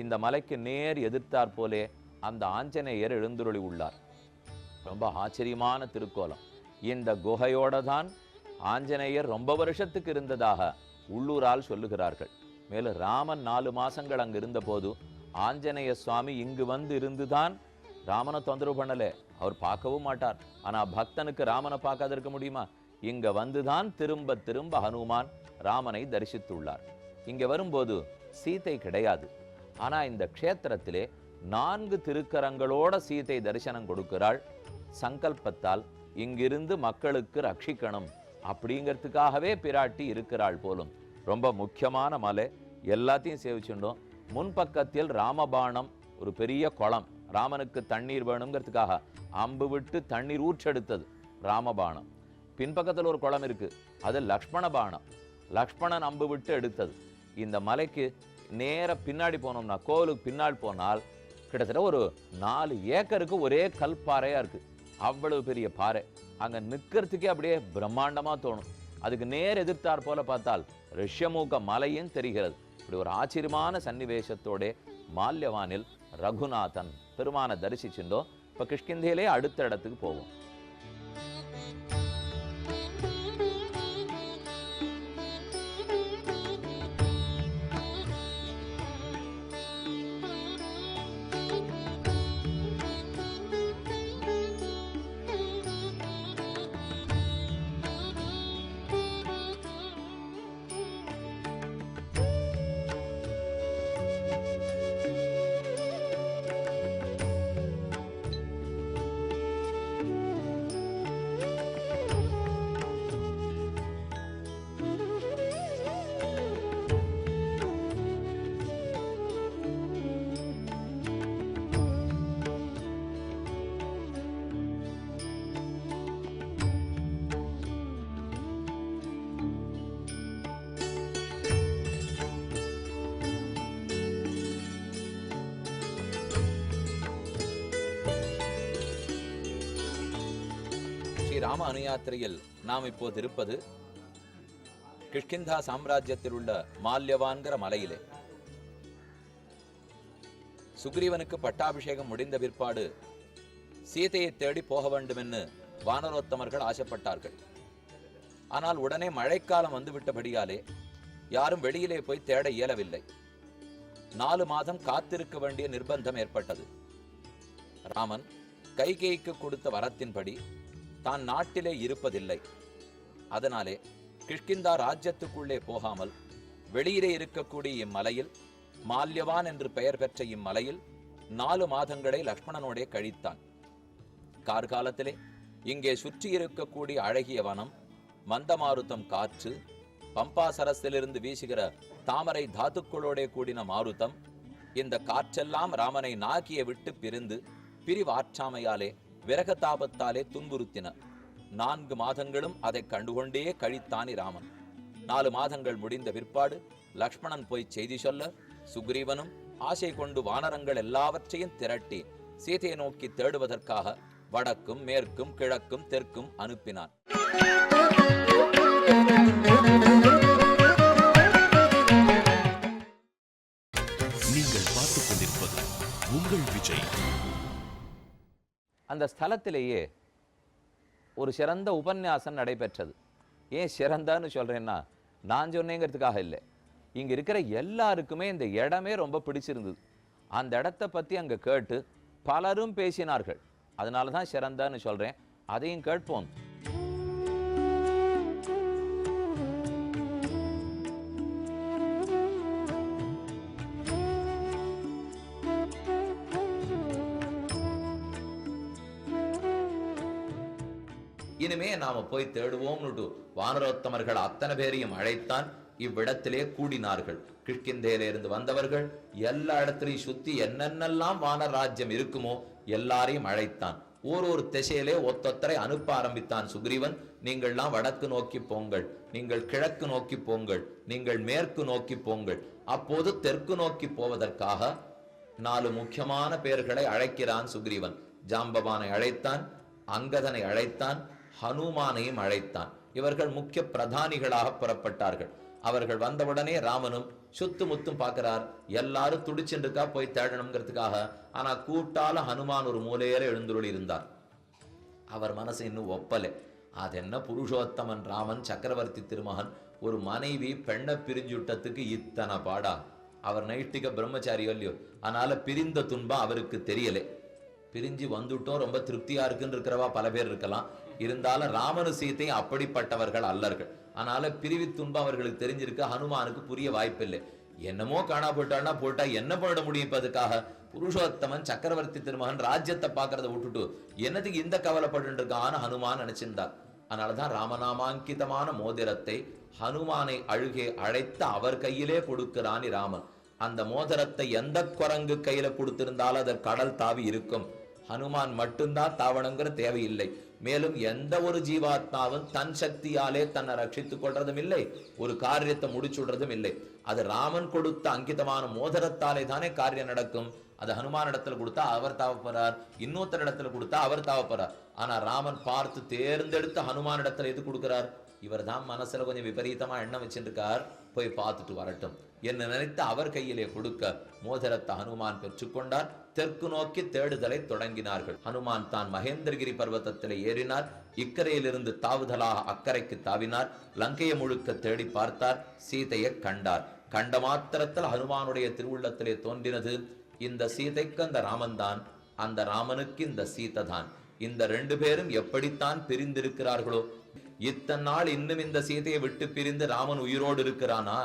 இந்த மலைக்கு நேர் எதிர்த்தாற் போலே அந்த ஆஞ்சநேயர் எழுந்துருளி உள்ளார். ரொம்ப ஆச்சரியமான திருக்கோலம். இந்த குகையோட தான் ஆஞ்சநேயர் ரொம்ப வருஷத்துக்கு இருந்ததாக உள்ளூரால் சொல்லுகிறார்கள். மேலும் ராமன் 4 மாசங்கள் அங்கு இருந்த போது ஆஞ்சநேய சுவாமி இங்கு வந்து இருந்துதான் ராமனை தொந்தரவு பண்ணல. அவர் பார்க்கவும் மாட்டார். ஆனா பக்தனுக்கு ராமனை பார்க்காத இருக்க முடியுமா? இங்க வந்துதான் திரும்ப திரும்ப ஹனுமான் ராமனை தரிசித்துள்ளார். இங்க வரும்போது சீதை கிடையாது. ஆனா இந்த க்ஷேத்திரத்திலே 4 திருக்கரங்களோட சீதை தரிசனம் கொடுக்கிறாள். சங்கல்பத்தால் இங்கிருந்து மக்களுக்கு ரட்சிக்கணும் அப்படிங்கிறதுக்காகவே பிராட்டி இருக்கிறாள் போலும். ரொம்ப முக்கியமான மலை. எல்லாத்தையும் சேவிச்சுட்டோம். முன்பக்கத்தில் ராமபாணம், ஒரு பெரிய குளம். ராமனுக்கு தண்ணீர் வேணுங்கிறதுக்காக அம்பு விட்டு தண்ணீர் ஊற்றெடுத்தது ராமபாணம். பின்பக்கத்தில் ஒரு குளம் இருக்கு, அது லக்ஷ்மண பாணம். லக்ஷ்மணன் அம்பு விட்டு எடுத்தது. இந்த மலைக்கு நேர பின்னாடி போனோம்னா, கோவிலுக்கு பின்னாடி போனால் கிட்டத்தட்ட ஒரு 4 ஏக்கருக்கு ஒரே கல் பாறையா இருக்கு. அவ்வளவு பெரிய பாறை. அங்க நிற்கிறதுக்கே அப்படியே பிரம்மாண்டமா தோணும். அதுக்கு நேர் எதிர்த்தார் போல பார்த்தால் ரிஷ்யமூக மலையும் தெரிகிறது. இப்படி ஒரு ஆச்சரியமான சன்னிவேசத்தோட மால்யவானில் ரகுநாதன் பெருமான தரிசிச்சுட்டோம். இப்ப கிஷ்கிந்தையிலே அடுத்த இடத்துக்கு போவோம். ராம அனுயாத்திரையில் நாம் இப்போது இருப்பது கிஷ்கிந்தா சாம்ராஜ்யத்தில் உள்ள மால்யவான்கிற மலையிலே. சுக்ரீவனுக்கு பட்டாபிஷேகம் முடிந்த பிற்பாடு சீதையை தேடி போக வேண்டும் என்று வானரோத்தமர்கள் ஆசைப்பட்டார்கள். ஆனால் உடனே மழைக்காலம் வந்துவிட்டபடியாலே யாரும் வெளியிலே போய் தேட இயலவில்லை. 4 மாதம் காத்திருக்க வேண்டிய நிர்பந்தம் ஏற்பட்டது. ராமன் கைகேயிக்கு கொடுத்த வரத்தின்படி தான் நாட்டிலே இருப்பதில்லை. அதனாலே கிஷ்கிந்தா ராஜ்யத்துக்குள்ளே போகாமல் வெளியிலே இருக்கக்கூடிய இம்மலையில், மால்யவான் என்று பெயர் பெற்ற இம்மலையில் 4 மாதங்களை லக்ஷ்மணனோடே கழித்தான். கார்காலத்திலே இங்கே சுற்றி இருக்கக்கூடிய அழகிய வனம், மந்தமாருத்தம் காற்று, பம்பா சரஸிலிருந்து வீசுகிற தாமரை தாத்துக்களோட கூடின மாருத்தம், இந்த காற்றெல்லாம் ராமனை நாகிய விட்டு பிரிந்து பிரிவாற்றாமையாலே விரகதாபத்தாலே துன்புறுத்தின. 4 மாதங்களும் அதை கண்டுகொண்டே கழித்தானி ராமன். 4 மாதங்கள் முடிந்த பிற்பாடு லக்ஷ்மணன் போய் செய்தி சொல்ல, சுக்ரீவனும் ஆசை கொண்டு வானரங்கள் எல்லாவற்றையும் திரட்டி சீதையை நோக்கி தேடுவதற்காக வடக்கும் மேற்கும் கிழக்கும் தெற்கும் அனுப்பினான். நீங்கள் பார்த்துக் கொண்டிருப்பது உங்கள் விஜய். அந்த ஸ்தலத்திலேயே ஒரு சிறந்த உபன்யாசம் நடைபெற்றது. ஏன் சிறந்தான்னு சொல்றேன்னா, நான் சொன்னேங்கிறதுக்காக இல்லை, இங்க இருக்கிற எல்லாருக்குமே இந்த இடமே ரொம்ப பிடிச்சிருந்தது. அந்த இடத்தை பத்தி அங்க கேட்டு பலரும் பேசினார்கள். அதனால தான் சிறந்தான்னு சொல்றேன். அதையும் கேட்போம். இனிமே நாம போய் தேடுவோம்னுட்டு வானரோத்தமர்கள் அத்தனை பேரையும் அழைத்தான். இவ்விடத்திலே கூடினார்கள். கிஷ்கிந்தேலிருந்து வந்தவர்கள் எல்லா இடத்திலையும் சுத்தி என்னென்னலாம் வானர் ராஜ்யம் இருக்குமோ எல்லாரையும் அழைத்தான். ஒரு திசையிலே ஒத்தொத்தரை அனுப்ப ஆரம்பித்தான் சுக்ரீவன். நீங்கள்லாம் வடக்கு நோக்கி போங்கள், நீங்கள் கிழக்கு நோக்கி போங்கள், நீங்கள் மேற்கு நோக்கி போங்கள். அப்போது தெற்கு நோக்கி போவதற்காக 4 முக்கியமான பேர்களை அழைக்கிறான் சுக்ரீவன். ஜாம்பவானை அழைத்தான், அங்கதனை அழைத்தான், ஹனுமானையும் அழைத்தான். இவர்கள் முக்கிய பிரதானிகளாக புறப்பட்டார்கள். அவர்கள் வந்தவுடனே ராமனும் சுத்து முத்தும் பார்க்கிறார். எல்லாரும் துடிச்சுருக்கா போய் தேடணுங்கிறதுக்காக. ஆனா கூட்டால ஹனுமான் ஒரு மூலையில எழுந்துருளி இருந்தார். அவர் மனசு இன்னும் ஒப்பலை. அது என்ன புருஷோத்தமன் ராமன் சக்கரவர்த்தி திருமகன் ஒரு மனைவி பெண்ணை பிரிஞ்சுட்டத்துக்கு இத்தனை பாடா? அவர் நைஷ்டிக பிரம்மச்சாரி இல்லையோ, அதனால பிரிந்த துன்பம் அவருக்கு தெரியலை. பிரிஞ்சு வந்துட்டோம் ரொம்ப திருப்தியா இருக்குன்னு இருக்கிறவா பல பேர் இருக்கலாம். இருந்தாலும் ராமனு சீத்தை அப்படிப்பட்டவர்கள் அல்லர்கள். அதனால பிரிவி துன்பம் அவர்களுக்கு தெரிஞ்சிருக்கு. ஹனுமானுக்கு புரிய வாய்ப்பில்லை. என்னமோ காணா போட்டான்னா போட்டா என்ன பண்ண முடியும்? இப்ப அதுக்காக புருஷோத்தமன் சக்கரவர்த்தி திருமகன் ராஜ்யத்தை பாக்குறத விட்டுட்டு என்னதுக்கு இந்த கவலைப்பட்டு இருக்கான்னு ஹனுமான் நினைச்சிருந்தார். அதனாலதான் ராமநாமாங்கிதமான மோதிரத்தை ஹனுமானை அழுகே அழைத்து அவர் கையிலே கொடுக்கிறான் ராமன். அந்த மோதிரத்தை எந்த குரங்கு கையில கொடுத்திருந்தாலும் அதற்கு கடல் தாவி இருக்கும். ஹனுமான் மட்டும்தான் தாவணுங்கிற தேவையில்லை. மேலும் எந்த ஒரு ஜீவாத்மாவும் தன் சக்தியாலே தன்னை ரட்சித்துக் கொள்றதும் இல்லை, ஒரு காரியத்தை முடிச்சுடுறதும் இல்லை. அது ராமன் கொடுத்த அங்கிதமான மோதிரத்தாலே தானே காரியம் நடக்கும். அது ஹனுமான் இடத்துல கொடுத்தா அவர் தாவப்படுறார், இன்னொருத்தர் இடத்துல கொடுத்தா அவர் தாவப்படுறார். ஆனா ராமன் பார்த்து தேர்ந்தெடுத்த ஹனுமான் இடத்துல எது கொடுக்கிறார்? இவர் தான் மனசுல கொஞ்சம் விபரீதமா எண்ணம் வச்சிருக்கார், போய் பார்த்துட்டு வரட்டும் என்ன நினைத்து அவர் கையிலே கொடுக்க மோதிரத்தை ஹனுமான் பெற்றுக்கொண்டார். தெற்கு நோக்கி தேடுதலை தொடங்கினார்கள். ஹனுமான் தான் மகேந்திரகிரி பர்வதத்திலே ஏறினார். இக்கரையிலிருந்து தாவுதலாக அக்கறைக்கு தாவினார். லங்கையை முழுக்க தேடி பார்த்தார். சீதையை கண்டார். கண்ட மாத்திரத்தில் ஹனுமானுடைய திருவுள்ளத்திலே தோன்றினது, இந்த சீதைக்கு அந்த ராமன் தான், அந்த ராமனுக்கு இந்த சீதை தான். இந்த 2 பேரும் எப்படித்தான் பிரிந்திருக்கிறார்களோ. இத்தனை நாள் இன்னும் இந்த சீதையை விட்டு பிரிந்து ராமன் உயிரோடு இருக்கிறானா?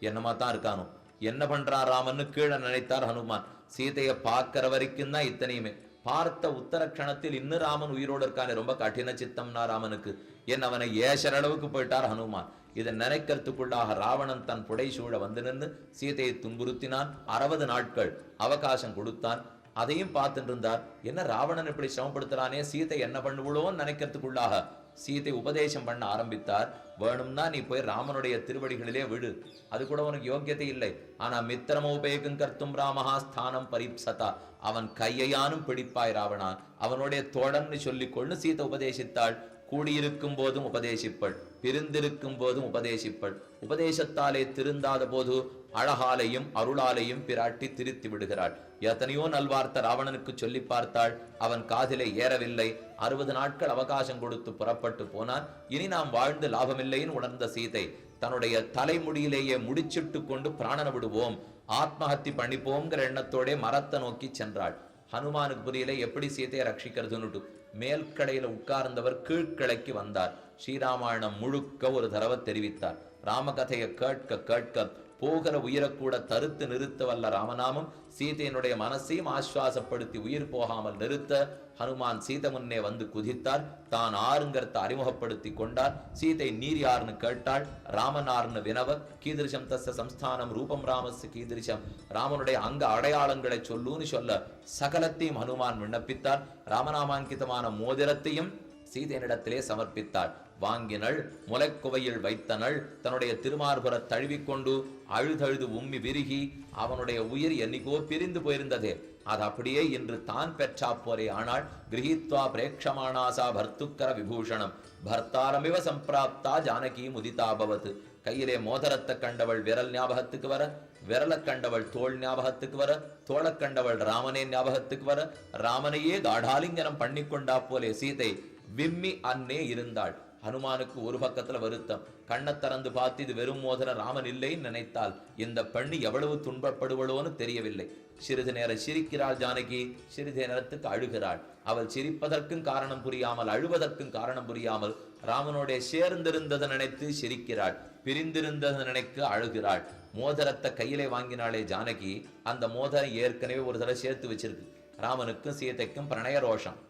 என்னமா தான் இருக்கானோ. என்ன பண்றான் ராமன்னு கீழே நினைத்தார் ஹனுமான். சீதையை பார்க்கிற வரைக்கும் தான் இத்தனையுமே. பார்த்த உத்தர கணத்தில் இன்னும் ராமன் உயிரோடு இருக்கானே, ரொம்ப கঠিன சித்தம்னா ராமனுக்கு. என் அவனை ஏசர அளவுக்கு போயிட்டார் ஹனுமான். இதை நினைக்கிறதுக்குள்ளாக ராவணன் தன் புடைசூழ வந்து நின்று சீதையை துன்புறுத்தினான். 60 நாட்கள் அவகாசம் கொடுத்தான். அதையும் பார்த்துட்டு இருந்தார். என்ன ராவணன் இப்படி சிரமப்படுத்துறானே, சீதை என்ன பண்ணுவளோன்னு நினைக்கிறதுக்குள்ளாக சீதை உபதேசம் பண்ண ஆரம்பித்தார். வேணும்னா நீ போய் ராமனுடைய திருவடிகளிலே விடு, அது கூட உனக்கு யோக்கியத்தை இல்லை. ஆனா மித்திரமோபேகம் கர்த்தும் ராமஹா ஸ்தானம் பரிப்சதா, அவன் கையையானும் பிடிப்பாய் ராவணா, அவனுடைய தோழன்னு சொல்லிக்கொள்ளு சீதை உபதேசித்தாள். கூடியிருக்கும் போதும் உபதேசிப்பள், பிரிந்திருக்கும் போதும் உபதேசிப்பள். உபதேசத்தாலே திருந்தாத போது அழகாலையும் அருளாலையும் பிராட்டி திருத்தி விடுகிறாள். எத்தனையோ நல்வார்த்தை ராவணனுக்கு சொல்லி பார்த்தாள், அவன் காதிலே ஏறவில்லை. 60 நாட்கள் அவகாசம் கொடுத்து புறப்பட்டு போனான். இனி நாம் வாழ்ந்து லாபமில்லைன்னு உணர்ந்த சீதை தன்னுடைய தலைமுடியிலேயே முடிச்சிட்டு கொண்டு பிராணனை விடுவோம், ஆத்மஹத்தி பண்ணிப்போங்கிற எண்ணத்தோட மரத்தை நோக்கி சென்றாள். ஹனுமானுக்கு புரியல எப்படி சீதையை ரட்சிக்கிறதுன்னுட்டு மேல்கடையில உட்கார்ந்தவர் கீழ்கிளைக்கு வந்தார். ஸ்ரீராமாயணம் முழுக்க ஒரு தடவை தெரிவித்தார். ராமகதையை கேட்க கேட்க போகிற உயிரக்கூட தடுத்து நிறுத்த வல்ல ராமநாமம் சீதையினுடைய மனசையும் ஆஸ்வாசப்படுத்தி உயிர் போகாமல் நிறுத்த ஹனுமான் சீதை முன்னே வந்து குதித்தார். தான் ஆறுங்கிறத அறிமுகப்படுத்தி கொண்டார். சீதை நீர் யாருன்னு கேட்டாள். ராமன் ஆறுன்னு வினவ கீதிருஷம் தஸ்ய சம்ஸ்தானம் ரூபம் ராமஸ் கீதிருஷம், ராமனுடைய அங்க அடையாளங்களை சொல்லுன்னு சொல்ல சகலத்தையும் ஹனுமான் விண்ணப்பித்தார். ராமநாமாங்கிதமான மோதிரத்தையும் சீதையினிடத்திலே சமர்ப்பித்தாள். வாங்கினள், முலைக்குவையில் வைத்தனள். தன்னுடைய திருமார்புற தழுவிக்கொண்டு அழுதழுது உம்மி விருகி அவனுடைய உயிர் என்னைக்கோ பிரிந்து போயிருந்ததே, அது அப்படியே இன்று தான் பெற்றா போரே. ஆனால் கிரகித்வா பிரேக்ஷமானாசா பர்த்துக்கர விபூஷணம் பர்த்தாரமிவ சம்பிராப்தா ஜானகி முதிதாபவத். கையிலே மோதிரத்தை கண்டவள் விரல் ஞாபகத்துக்கு வர, விரலை கண்டவள் தோல் ஞாபகத்துக்கு வர, தோளை கண்டவள் ராமனே ஞாபகத்துக்கு வர, ராமனையே காடாலிங்கனம் பண்ணி கொண்டா போலே சீதை விம்மி அன்னே இருந்தாள். ஹனுமானுக்கு ஒரு பக்கத்துல வருத்தம், கண்ணை திறந்து பார்த்து இது வெறும் மோதிர ராமன் இல்லைன்னு நினைத்தால் இந்த பெண்ணு எவ்வளவு துன்பப்படுவளோன்னு தெரியவில்லை. சிறிது நேரம் சிரிக்கிறாள் ஜானகி, சிறிது நேரத்துக்கு அழுகிறாள். அவள் சிரிப்பதற்கும் காரணம் புரியாமல், அழுவதற்கும் காரணம் புரியாமல் ராமனோட சேர்ந்திருந்ததை நினைத்து சிரிக்கிறாள், பிரிந்திருந்ததை நினைக்க அழுகிறாள். மோதிரத்தை கையிலே வாங்கினாளே ஜானகி, அந்த மோதிரம் ஏற்கனவே ஒரு தடவை சேர்த்து வச்சிருக்கு. ராமனுக்கும் சீதைக்கும் பிரணய ரோஷம்,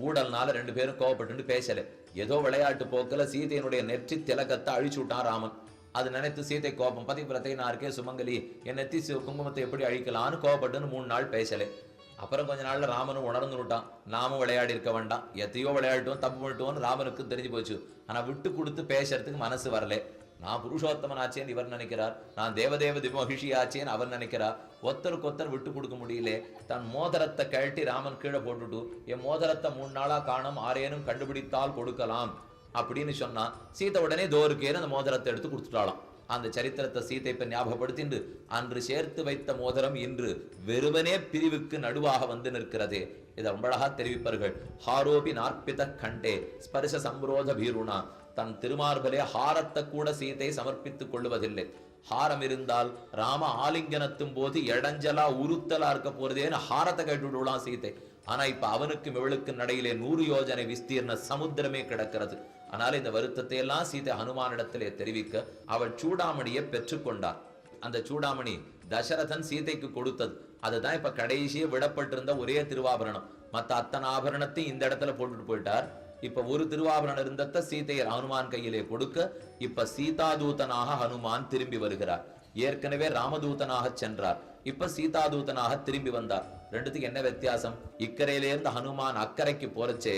ஊடல்னால 2 பேரும் கோவப்பட்டு பேசல. ஏதோ விளையாட்டு போக்கில் சீதையினுடைய நெற்றி திலகத்தை அழிச்சு விட்டான் ராமன். அது நினைத்து சீதை கோபம், பதிவிரத்தை நான் இருக்கே சுமங்கலி, என் நெத்தி குங்குமத்தை எப்படி அழிக்கலான்னு கோவப்பட்டுன்னு 3 நாள் பேசல. அப்புறம் கொஞ்ச நாள்ல ராமனும் உணர்ந்து விட்டான், நாமும் விளையாடி இருக்க வேண்டாம், எத்தையோ விளையாட்டோம் தப்பு பண்ணிட்டோம்னு ராமனுக்கு தெரிஞ்சு போச்சு. ஆனா விட்டு கொடுத்து பேசுறதுக்கு மனசு வரல. நான் புருஷோத்தமன் ஆச்சேன்னு இவர் நினைக்கிறார், நான் தேவதேவ மகிஷி ஆச்சேன்னு அவர் நினைக்கிறார். ஒருத்தருக்கு விட்டு கொடுக்க முடியல. தன் மோதிரத்தை கழட்டி ராமன் கீழே போட்டுட்டு, என் மோதிரத்தை 3 நாளா காணும், ஆரேனும் கண்டுபிடித்தால் கொடுக்கலாம் அப்படின்னு சொன்னா சீதை உடனே தோருக்கேன்னு அந்த மோதிரத்தை எடுத்து கொடுத்துட்டாளாம். அந்த சரித்திரத்தை சீதை இப்ப ஞாபகப்படுத்திண்டு, அன்று சேர்த்து வைத்த மோதிரம் இன்று வெறுவனே பிரிவுக்கு நடுவாக வந்து நிற்கிறதே. இதை ரொம்ப அழகா தெரிவிப்பார்கள். ஹாரோபி நாற்பித கண்டே ஸ்பர்ஷ சம்ரோத பீருணா. தன் திருமார்பலே ஹாரத்தை கூட சீதை சமர்ப்பித்துக் கொள்வதில்லை. ஹாரம் இருந்தால் ராம ஆலிங்கனத்தும் போது இடைஞ்சலா உருத்தலா இருக்க போறதேன்னு ஹாரத்தை கேட்டுவிடலாம் சீதை. ஆனா இப்ப அவனுக்கும் இவளுக்கு நடையிலே 100 யோஜனை விஸ்தீர்ண சமுத்திரமே கிடக்கிறது. ஆனால் இந்த வருத்தத்தை எல்லாம் சீதை ஹனுமானிடத்திலே தெரிவிக்க அவள் சூடாமணியை பெற்றுக்கொண்டார். அந்த சூடாமணி தசரதன் சீதைக்கு கொடுத்தது. அதுதான் இப்ப கடைசியே விடப்பட்டிருந்த ஒரே திருவாபரணம். மத்த அத்தனை ஆபரணத்தையும் இந்த இடத்துல போட்டுட்டு போயிட்டார். இப்ப ஒரு திருவாபரணம் இருந்தத சீதையை ஹனுமான் கையிலே கொடுக்க இப்ப சீதாதூதனாக ஹனுமான் திரும்பி வருகிறார். ஏற்கனவே ராமதூதனாக சென்றார், இப்ப சீதாதூதனாக திரும்பி வந்தார். ரெண்டுத்துக்கு என்ன வித்தியாசம்? இக்கரையிலே இருந்து ஹனுமான் அக்கறைக்கு போறச்சே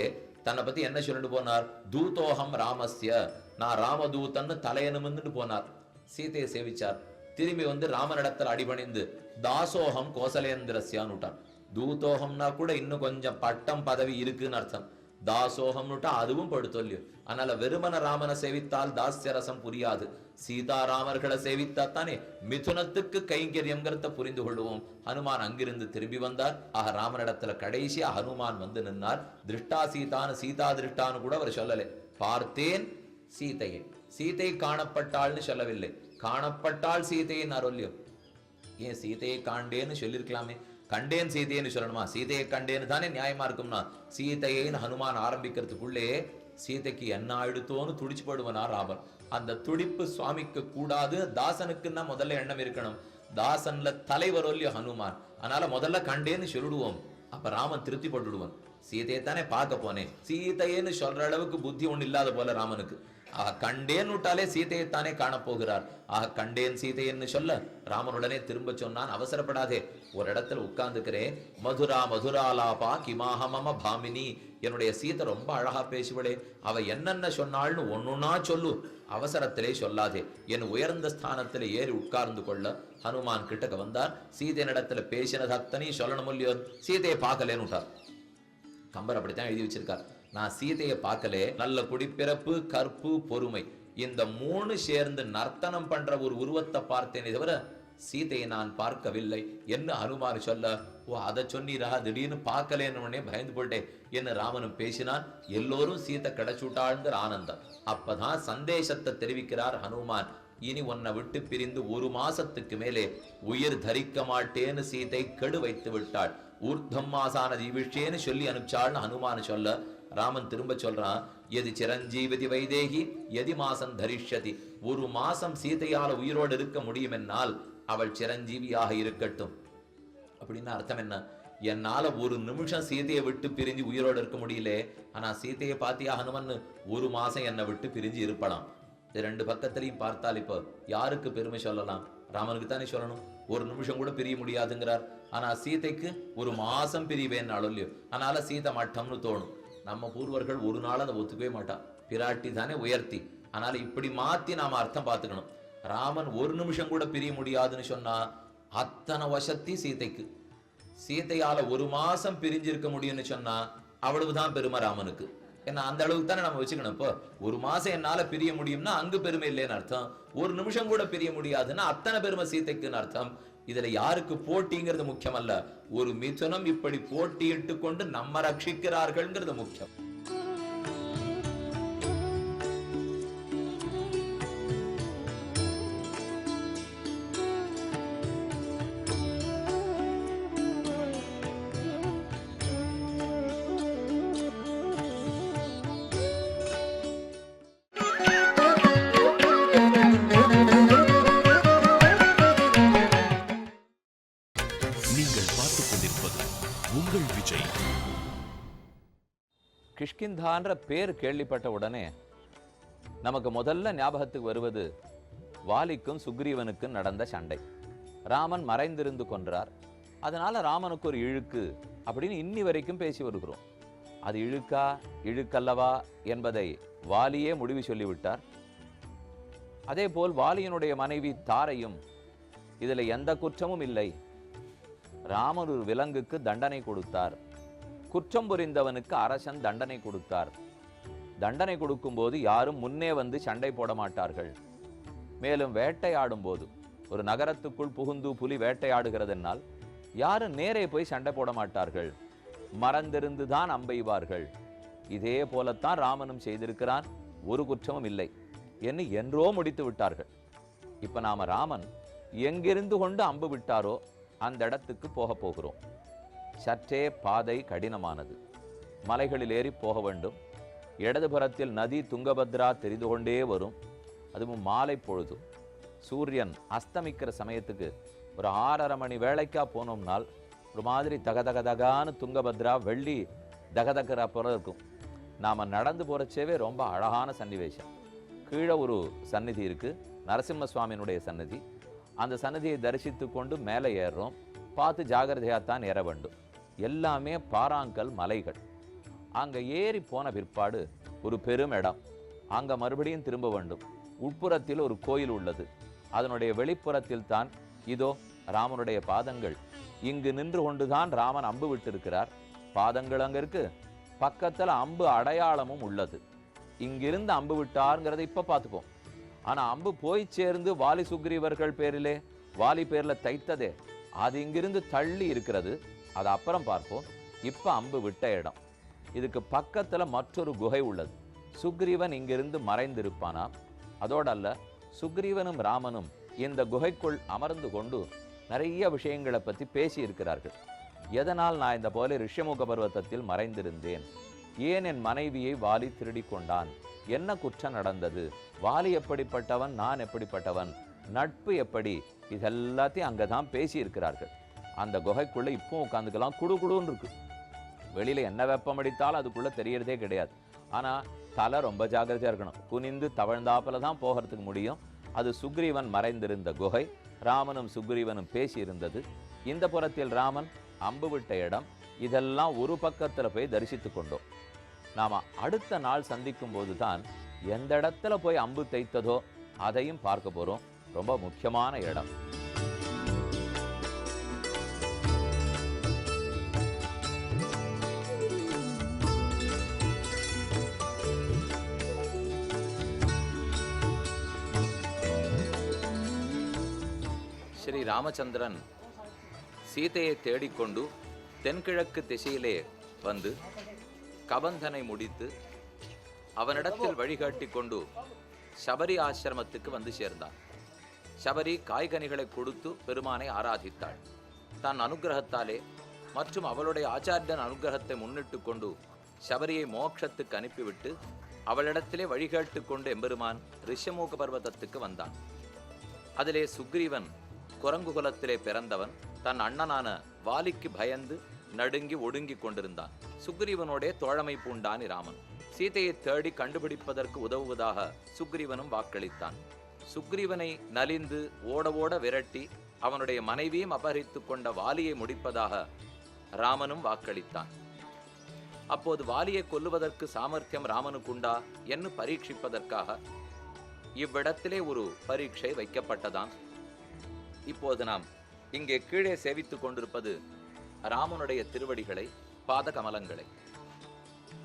தன்னை பத்தி என்ன சொல்லிட்டு போனார்? தூதோகம் ராமஸ்ய, நான் ராமதூதன்னு தலையனுமின்னு போனார். சீதையை சேவிச்சார். திரும்பி வந்து ராமனிடத்தில் அடிபணிந்து தாசோகம் கோசலேந்திரஸ்யான்னுட்டார். தூதோகம்னா கூட இன்னும் கொஞ்சம் பட்டம் பதவி இருக்குன்னு அர்த்தம். தாசோகம்னுட்டா அதுவும் படுத்தொல்லியோ. அதனால வெறுமன ராமனை சேவித்தால் தாஸ்யரசம் புரியாது. சீதாராமர்களை சேவித்தா தானே மிதுனத்துக்கு கைங்கரியம்ங்கிறத புரிந்து கொள்வோம். ஹனுமான் அங்கிருந்து திரும்பி வந்தார். ஆக ராமனிடத்துல கடைசியா ஹனுமான் வந்து நின்னார். திருஷ்டா சீதான்னு சீதா திருஷ்டான்னு கூட அவர் சொல்லலை. பார்த்தேன் சீதையை, சீதை காணப்பட்டாள்னு சொல்லவில்லை. காணப்பட்டாள் சீதையின் அருள்யம். ஏன் சீதையை காண்டேன்னு சொல்லியிருக்கலாமே, கண்டேன் சீதைன்னு சொல்லணுமா? சீதையை கண்டேன்னு தானே நியாயமா இருக்கும்னா. சீதையைன்னு ஹனுமான் ஆரம்பிக்கிறதுக்குள்ளே சீதைக்கு என்ன ஆயிடுத்தோன்னு துடிச்சு போடுவனா ராமன். அந்த துடிப்பு சுவாமிக்கு கூடாது, தாசனுக்குன்னா முதல்ல எண்ணம் இருக்கணும். தாசன்ல தலைவர் இல்லையோ ஹனுமான். அதனால முதல்ல கண்டேன்னு சொல்லிடுவோம், அப்ப ராமன் திருப்தி பட்டுடுவான். சீதையை தானே பார்க்க போனேன், சீதையேன்னு சொல்ற அளவுக்கு புத்தி ஒண்ணு இல்லாத போல ராமனுக்கு. ஆக கண்டேன் விட்டாலே சீதையைத்தானே காணப்போகிறார். ஆக கண்டேன் சீதைன்னு சொல்ல ராமனுடனே திரும்ப சொன்னான், அவசரப்படாதே, ஒரு இடத்துல உட்கார்ந்துக்கிறேன். மதுரா மதுராலாபா கிமாஹமம பாமினி, என்னுடைய சீதை ரொம்ப அழகா பேசுவளே, அவ என்னென்ன சொன்னாள்னு ஒன்னொன்னா சொல்லு, அவசரத்திலே சொல்லாதே. என் உயர்ந்த ஸ்தானத்திலே ஏறி உட்கார்ந்து கொள்ள ஹனுமான் கிட்டக்க வந்தார். சீதையினிடத்துல பேசினது அத்தனையும் சொல்லணும் இல்லையோ. சீதையை பார்க்கலேன்னு விட்டார். கம்பர் அப்படித்தான் எழுதி வச்சிருக்கார். நான் சீதையை பார்க்கலே. நல்ல குடிப்பிறப்பு, கற்பு, பொறுமை, இந்த 3 சேர்ந்து நர்த்தனம் பண்ற ஒரு உருவத்தை பார்த்தேனே தவிர சீதையை நான் பார்க்கவில்லை என்ன ஹனுமான் சொல்ல. ஓ, அதை சொன்னீரா, திடீர்னு பார்க்கலேன்னு பயந்து போட்டேன் என்ன ராமனும் பேசினான். எல்லோரும் சீதை கிடைச்சுட்டாள்ங்கிற ஆனந்தம். அப்பதான் சந்தேசத்தை தெரிவிக்கிறார் ஹனுமான். இனி உன்னை விட்டு பிரிந்து 1 மாசத்துக்கு மேலே உயிர் தரிக்க மாட்டேன்னு சீதை கெடு வைத்து விட்டாள். ஊர்தம் மாசான ஜீவிஷேன்னு சொல்லி அனுப்பிச்சாள்னு ஹனுமான் சொல்ல, ராமன் திரும்ப சொல்றான், எது சிரஞ்சீவதி வைதேகி எதி மாசம் தரிஷதி. 1 மாசம் சீதையால உயிரோடு இருக்க முடியும் என்னால் அவள் சிரஞ்சீவியாக இருக்கட்டும். அப்படின்னு அர்த்தம் என்ன? என்னால 1 நிமிஷம் சீதையை விட்டு பிரிஞ்சு உயிரோடு இருக்க முடியல, ஆனா சீதையை பாத்தியா ஹனுமன் 1 மாசம் என்னை விட்டு பிரிஞ்சு இருப்பலாம். இது 2 பக்கத்திலையும் பார்த்தால் இப்போ யாருக்கு பெருமை சொல்லலாம்? ராமனுக்கு தானே சொல்லணும். 1 நிமிஷம் கூட பிரிய முடியாதுங்கிறார். ஆனா சீதைக்கு 1 மாசம் பிரிவேன்னாலும் இல்லையோ, அதனால சீதை மட்டம்னு தோணும். நம்ம பூர்வர்கள் ஒரு நாள் அதை ஒத்துக்கவே மாட்டா. பிராட்டி தானே உயர்த்தி. அதனால இப்படி மாத்தி நாம அர்த்தம் பார்த்துக்கணும். ராமன் 1 நிமிஷம் கூட பிரிய முடியாதுன்னு சொன்னா அத்தனை வசத்தி சீதைக்கு. சீதையால 1 மாசம் பிரிஞ்சிருக்க முடியும்னு சொன்னா அவ்வளவுதான் பெருமை ராமனுக்கு. ஏன்னா அந்த அளவுக்கு தானே நம்ம வச்சுக்கணும். இப்போ 1 மாசம் என்னால பிரிய முடியும்னா அங்கு பெருமை இல்லைன்னு அர்த்தம். 1 நிமிஷம் கூட பிரிய முடியாதுன்னா அத்தனை பெருமை சீதைக்குன்னு அர்த்தம். இதுல யாருக்கு போட்டிங்கிறது முக்கியம் அல்ல, ஒரு மிதுனம் இப்படி போட்டியிட்டு கொண்டு நம்ம ரட்சிக்கிறார்கள்ங்கிறது முக்கியம். நீங்கள் பார்த்துக் கொண்டிருப்பது உங்கள் விஜய். கிஷ்கிந்தான்ற பேர் கேள்விப்பட்ட உடனே நமக்கு முதல்ல ஞாபகத்துக்கு வருவது வாலிக்கும் சுக்ரீவனுக்கும் நடந்த சண்டை. ராமன் மறைந்திருந்து கொன்றார். அதனால ராமனுக்கு ஒரு இழுக்கு அப்படின்னு இன்னி வரைக்கும் பேசி வருகிறோம். அது இழுக்கா இழுக்கல்லவா என்பதை வாலியே முடிவு சொல்லிவிட்டார். அதே போல் வாலியினுடைய மனைவி தாரையும் இதுல எந்த குற்றமும் இல்லை, ராமர் ஒரு விலங்குக்கு தண்டனை கொடுத்தார், குற்றம் புரிந்தவனுக்கு அரசன் தண்டனை கொடுத்தார். தண்டனை கொடுக்கும்போது யாரும் முன்னே வந்து சண்டை போட மாட்டார்கள். மேலும் வேட்டையாடும் போது ஒரு நகரத்துக்குள் புகுந்து புலி வேட்டையாடுகிறதுனால் யாரும் நேரே போய் சண்டை போட மாட்டார்கள், மறந்திருந்து தான் அம்பெய்வார்கள். இதே போலத்தான் ராமனும் செய்திருக்கிறான், ஒரு குற்றமும் இல்லை என்று என்றோ முடித்து விட்டார்கள். இப்ப நாம ராமன் எங்கிருந்து கொண்டு அம்பு விட்டாரோ அந்த இடத்துக்கு போக போகிறோம். சற்றே பாதை கடினமானது. மலைகளில் ஏறி போக வேண்டும். இடதுபுறத்தில் நதி துங்கபத்ரா தெரிந்து கொண்டே வரும். அதுவும் மாலை பொழுது சூரியன் அஸ்தமிக்கிற சமயத்துக்கு ஒரு 6:30 மணி வேளைக்கா போனோம்னால் ஒரு மாதிரி தகதகதகான்னு துங்கபத்ரா வெள்ளி தகதகிற போல இருக்கும். நாம் நடந்து போகிறச்சேவே ரொம்ப அழகான சன்னிவேஷம். கீழே ஒரு சந்நிதி இருக்குது, நரசிம்ம சுவாமியினுடைய சந்நிதி. அந்த சன்னதியை தரிசித்து கொண்டு மேலே ஏறுறோம். பார்த்து ஜாகிரதையாகத்தான் ஏற வேண்டும். எல்லாமே பாறாங்கல் மலைகள். அங்கே ஏறி போன பிற்பாடு ஒரு பெரும் இடம். அங்கே மறுபடியும் திரும்ப வேண்டும். உட்புறத்தில் ஒரு கோயில் உள்ளது. அதனுடைய வெளிப்புறத்தில் தான் இதோ ராமனுடைய பாதங்கள். இங்கு நின்று கொண்டுதான் ராமன் அம்பு விட்டிருக்கிறார். பாதங்கள் அங்கே இருக்கு, பக்கத்தில் அம்பு அடையாளமும் உள்ளது. இங்கிருந்து அம்பு விட்டாருங்கிறத இப்போ பார்த்துப்போம். ஆனால் அம்பு போய் சேர்ந்து வாலி சுக்ரீவர்கள் பேரிலே வாலி பேரில் தைத்ததே அது இங்கிருந்து தள்ளி இருக்கிறது. அது அப்புறம் பார்ப்போம். இப்போ அம்பு விட்ட இடம். இதுக்கு பக்கத்தில் மற்றொரு குகை உள்ளது. சுக்ரீவன் இங்கிருந்து மறைந்திருப்பானா? அதோடு அல்ல, சுக்ரீவனும் ராமனும் இந்த குகைக்குள் அமர்ந்து கொண்டு நிறைய விஷயங்களை பற்றி பேசி இருக்கிறார்கள். எதனால் நான் இந்த போல ரிஷமுக பர்வதத்தில் மறைந்திருந்தேன்? ஏன் என் மனைவியை வாலி திருடி கொண்டான்? என்ன குற்றம் நடந்தது? வாலி எப்படிப்பட்டவன், நான் எப்படிப்பட்டவன், நட்பு எப்படி, இதெல்லாத்தையும் அங்கே தான் பேசி இருக்கிறார்கள். அந்த குகைக்குள்ளே இப்போ உட்காந்துக்கலாம். குடுன்னு இருக்கு. வெளியில் என்ன வெப்பம் அடித்தாலும் அதுக்குள்ளே தெரியறதே கிடையாது. ஆனால் தலை ரொம்ப ஜாக்கிரதையாக இருக்கணும். குனிந்து தவழ்ந்தாப்பில் தான் போகிறதுக்கு முடியும். அது சுக்ரீவன் மறைந்திருந்த குகை. ராமனும் சுக்ரீவனும் பேசி இருந்தது. இந்த புறத்தில் ராமன் அம்பு விட்ட இடம். இதெல்லாம் ஒரு பக்கத்தில் போய் தரிசித்து கொண்டோம். நாம் அடுத்த நாள் சந்திக்கும் போது தான் எந்த இடத்துல போய் அம்பு தைத்ததோ அதையும் பார்க்க போகிறோம். ரொம்ப முக்கியமான இடம். ராமச்சந்திரன் சீதையை தேடிக்கொண்டு தென்கிழக்கு திசையிலே வந்து கபந்தனை முடித்து அவனிடத்தில் வழிகாட்டி கொண்டு சபரி ஆசிரமத்துக்கு வந்து சேர்ந்தார். சபரி காய்கனிகளை கொடுத்து பெருமானை ஆராதித்தாள். தன் அனுகிரகத்தாலே மற்றும் அவளுடைய ஆச்சாரியன் அனுகிரகத்தை முன்னிட்டு கொண்டு சபரியை மோட்சத்துக்கு அனுப்பிவிட்டு அவளிடத்திலே வழிகாட்டு கொண்டு எம்பெருமான் ரிஷமூக பர்வதத்துக்கு வந்தான். அதிலே சுக்ரீவன் குரங்கு குலத்திலே பிறந்தவன். தன் அண்ணனான வாலிக்கு பயந்து நடுங்கி ஒடுங்கி கொண்டிருந்தான். சுக்ரீவனோடே தோழமை பூண்டான் ராமன். சீதையை தேடி கண்டுபிடிப்பதற்கு உதவுவதாக சுக்ரீவனும் வாக்களித்தான். சுக்ரீவனை நலிந்து ஓட ஓட விரட்டி அவனுடைய மனைவியும் அபகரித்து கொண்ட வாலியை முடிப்பதாக ராமனும் வாக்களித்தான். அப்போது வாலியை கொல்லுவதற்கு சாமர்த்தியம் ராமனுக்குண்டா என்று பரீட்சிப்பதற்காக இவ்விடத்திலே ஒரு பரீட்சை வைக்கப்பட்டதாம். இப்போது நாம் இங்கே கீழே சேவித்துக் கொண்டிருப்பது ராமனுடைய திருவடிகளை, பாத கமலங்களை.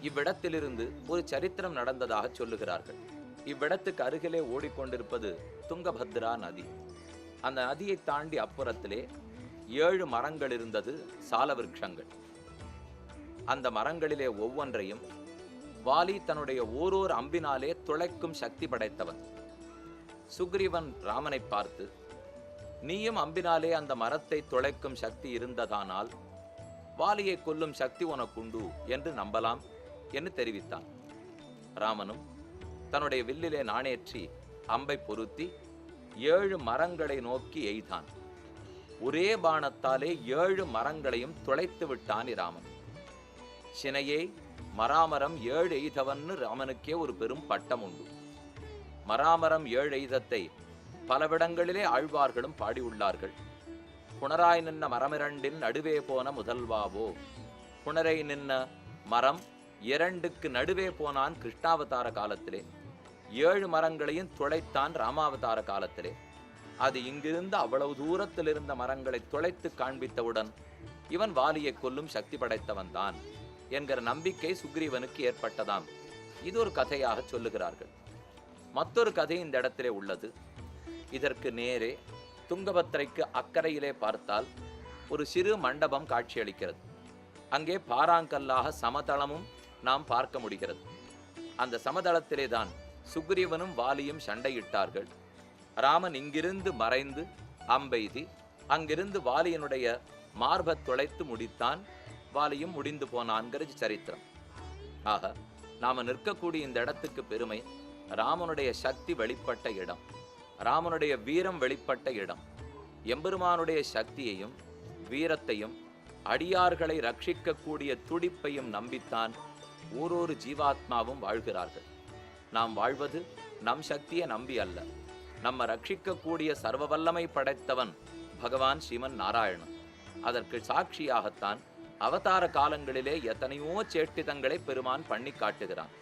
இவ்விடத்திலிருந்து ஒரு சரித்திரம் நடந்ததாக சொல்லுகிறார்கள். இவ்விடத்துக்கு அருகிலே ஓடிக்கொண்டிருப்பது துங்கபத்ரா நதி. அந்த நதியை தாண்டி அப்புறத்திலே 7 மரங்கள் இருந்தது, சால விருட்சங்கள். அந்த மரங்களிலே ஒவ்வொன்றையும் வாலி தன்னுடைய ஓரோர் அம்பினாலே துளைக்கும் சக்தி படைத்தவன். சுக்ரீவன் ராமனை பார்த்து, நீயும் அம்பினாலே அந்த மரத்தை துளைக்கும் சக்தி இருந்ததானால் வாலியை கொல்லும் சக்தி உனக்குண்டு என்று நம்பலாம் என்று தெரிவித்தான். ராமனும் தன்னுடைய வில்லிலே நாணேற்றி அம்பை பொருத்தி 7 மரங்களை நோக்கி எய்தான். ஒரே பாணத்தாலே 7 மரங்களையும் துளைத்து விட்டான் ராமன். சினையே மராமரம் 7 எய்தவன்னு ராமனுக்கே ஒரு பெரும் பட்டம் உண்டு. மராமரம் 7 எய்தத்தை பலவிடங்களிலே ஆழ்வார்களும் பாடியுள்ளார்கள். புனராய் நின்ன மரமிரண்டின் நடுவே போன முதல்வாவோ, புனரை நின்ன மரம் 2க்கு நடுவே போனான் கிருஷ்ணாவதார காலத்திலே. 7 மரங்களையும் துளைத்தான் ராமாவதார காலத்திலே. அது இங்கிருந்து அவ்வளவு தூரத்தில் இருந்த மரங்களை துளைத்து காண்பித்தவுடன் இவன் வாலியை கொல்லும் சக்தி படைத்தவன் தான் என்கிற நம்பிக்கை சுக்ரீவனுக்கு ஏற்பட்டதாம். இது ஒரு கதையாக சொல்லுகிறார்கள். மற்றொரு கதை இந்த இடத்திலே உள்ளது. இதற்கு நேரே துங்கபத்திரைக்கு அக்கறையிலே பார்த்தால் ஒரு சிறு மண்டபம் காட்சியளிக்கிறது. அங்கே பாறாங்கல்லாக சமதளமும் நாம் பார்க்க முடிகிறது. அந்த சமதளத்திலே தான் சுக்ரீவனும் வாலியும் சண்டையிட்டார்கள். ராமன் இங்கிருந்து மறைந்து அம்பெய்தி அங்கிருந்து வாலியனுடைய மார்பத் துளைத்து முடித்தான். வாலியும் முடிந்து போனான்கிறது சரித்திரம். ஆக நாம நிற்கக்கூடிய இந்த இடத்துக்கு பெருமை ராமனுடைய சக்தி வெளிப்பட்ட இடம், ராமனுடைய வீரம் வெளிப்பட்ட இடம். எம்பெருமானுடைய சக்தியையும் வீரத்தையும் அடியார்களை ரட்சிக்கக்கூடிய துடிப்பையும் நம்பித்தான் ஓரொரு ஜீவாத்மாவும் வாழ்கிறார்கள். நாம் வாழ்வது நம் சக்தியை நம்பி அல்ல, நம்ம ரட்சிக்கக்கூடிய சர்வ வல்லமை படைத்தவன் பகவான் ஸ்ரீமன் நாராயணன். அதற்கு சாட்சியாகத்தான் அவதார காலங்களிலே எத்தனையோ சேட்டிதங்களை பெருமான் பண்ணி காட்டுகிறான்.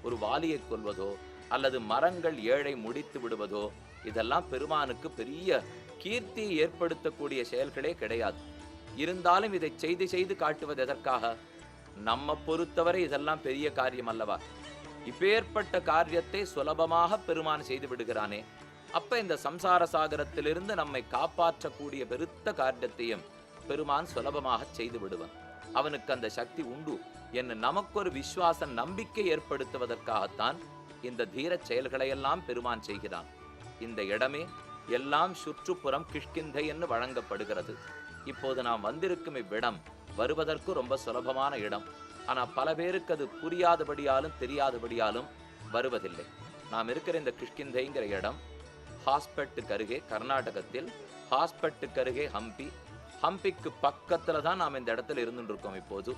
ஒரு வாலியை கொல்வதோ அல்லது மரங்கள் 7 முடித்து விடுவதோ இதெல்லாம் பெருமானுக்கு பெரிய கீர்த்தியை ஏற்படுத்தக்கூடிய செயல்களே கிடையாது. இருந்தாலும் இதை செய்து காட்டுவது எதற்காக? நம்ம பொறுத்தவரை இதெல்லாம் பெரிய காரியம் அல்லவா? இப்பேற்பட்ட காரியத்தை சுலபமாக பெருமான் செய்து விடுகிறானே, அப்ப இந்த சம்சார சாகரத்திலிருந்து நம்மை காப்பாற்றக்கூடிய பெருத்த காரியத்தையும் பெருமான் சுலபமாக செய்து விடுவான். அவனுக்கு அந்த சக்தி உண்டு என்று நமக்கொரு விசுவாச நம்பிக்கை ஏற்படுத்துவதற்காகத்தான் இந்த தீர செயல்களையெல்லாம் பெருமான் செய்கிறான். இந்த இடமே எல்லாம் சுற்றுப்புறம் கிஷ்கிந்தை என்று வழங்கப்படுகிறது. இப்போது நாம் வந்திருக்கும் இவ்விடம் வருவதற்கு ரொம்ப சுலபமான இடம். ஆனால் பல பேருக்கு அது புரியாதபடியாலும் தெரியாதபடியாலும் வருவதில்லை. நாம் இருக்கிற இந்த கிஷ்கிந்தைங்கிற இடம் ஹாஸ்பெட்டுக்கு அருகே, கர்நாடகத்தில் ஹாஸ்பெட்டுக்கு அருகே ஹம்பிக்கு பக்கத்துல தான் நாம் இந்த இடத்துல இருந்துட்டு இருக்கோம் இப்போது.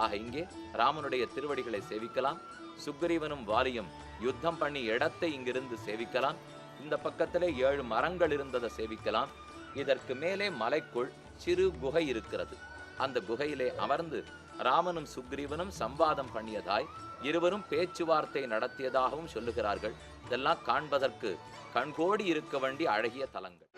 ஆக இங்கே ராமனுடைய திருவடிகளை சேவிக்கலாம். சுக்ரீவனும் வாலியும் யுத்தம் பண்ணி இடத்தை இங்கிருந்து சேவிக்கலாம். இந்த பக்கத்திலே 7 மரங்கள் இருந்ததை சேவிக்கலாம். இதற்கு மேலே மலைக்குள் சிறு குகை இருக்கிறது. அந்த குகையிலே அமர்ந்து ராமனும் சுக்ரீவனும் சம்வாதம் பண்ணியதாய் இருவரும் பேச்சுவார்த்தை நடத்தியதாகவும் சொல்லுகிறார்கள். இதெல்லாம் காண்பதற்கு கண்கோடி இருக்க வேண்டிய அழகிய தலங்கள்.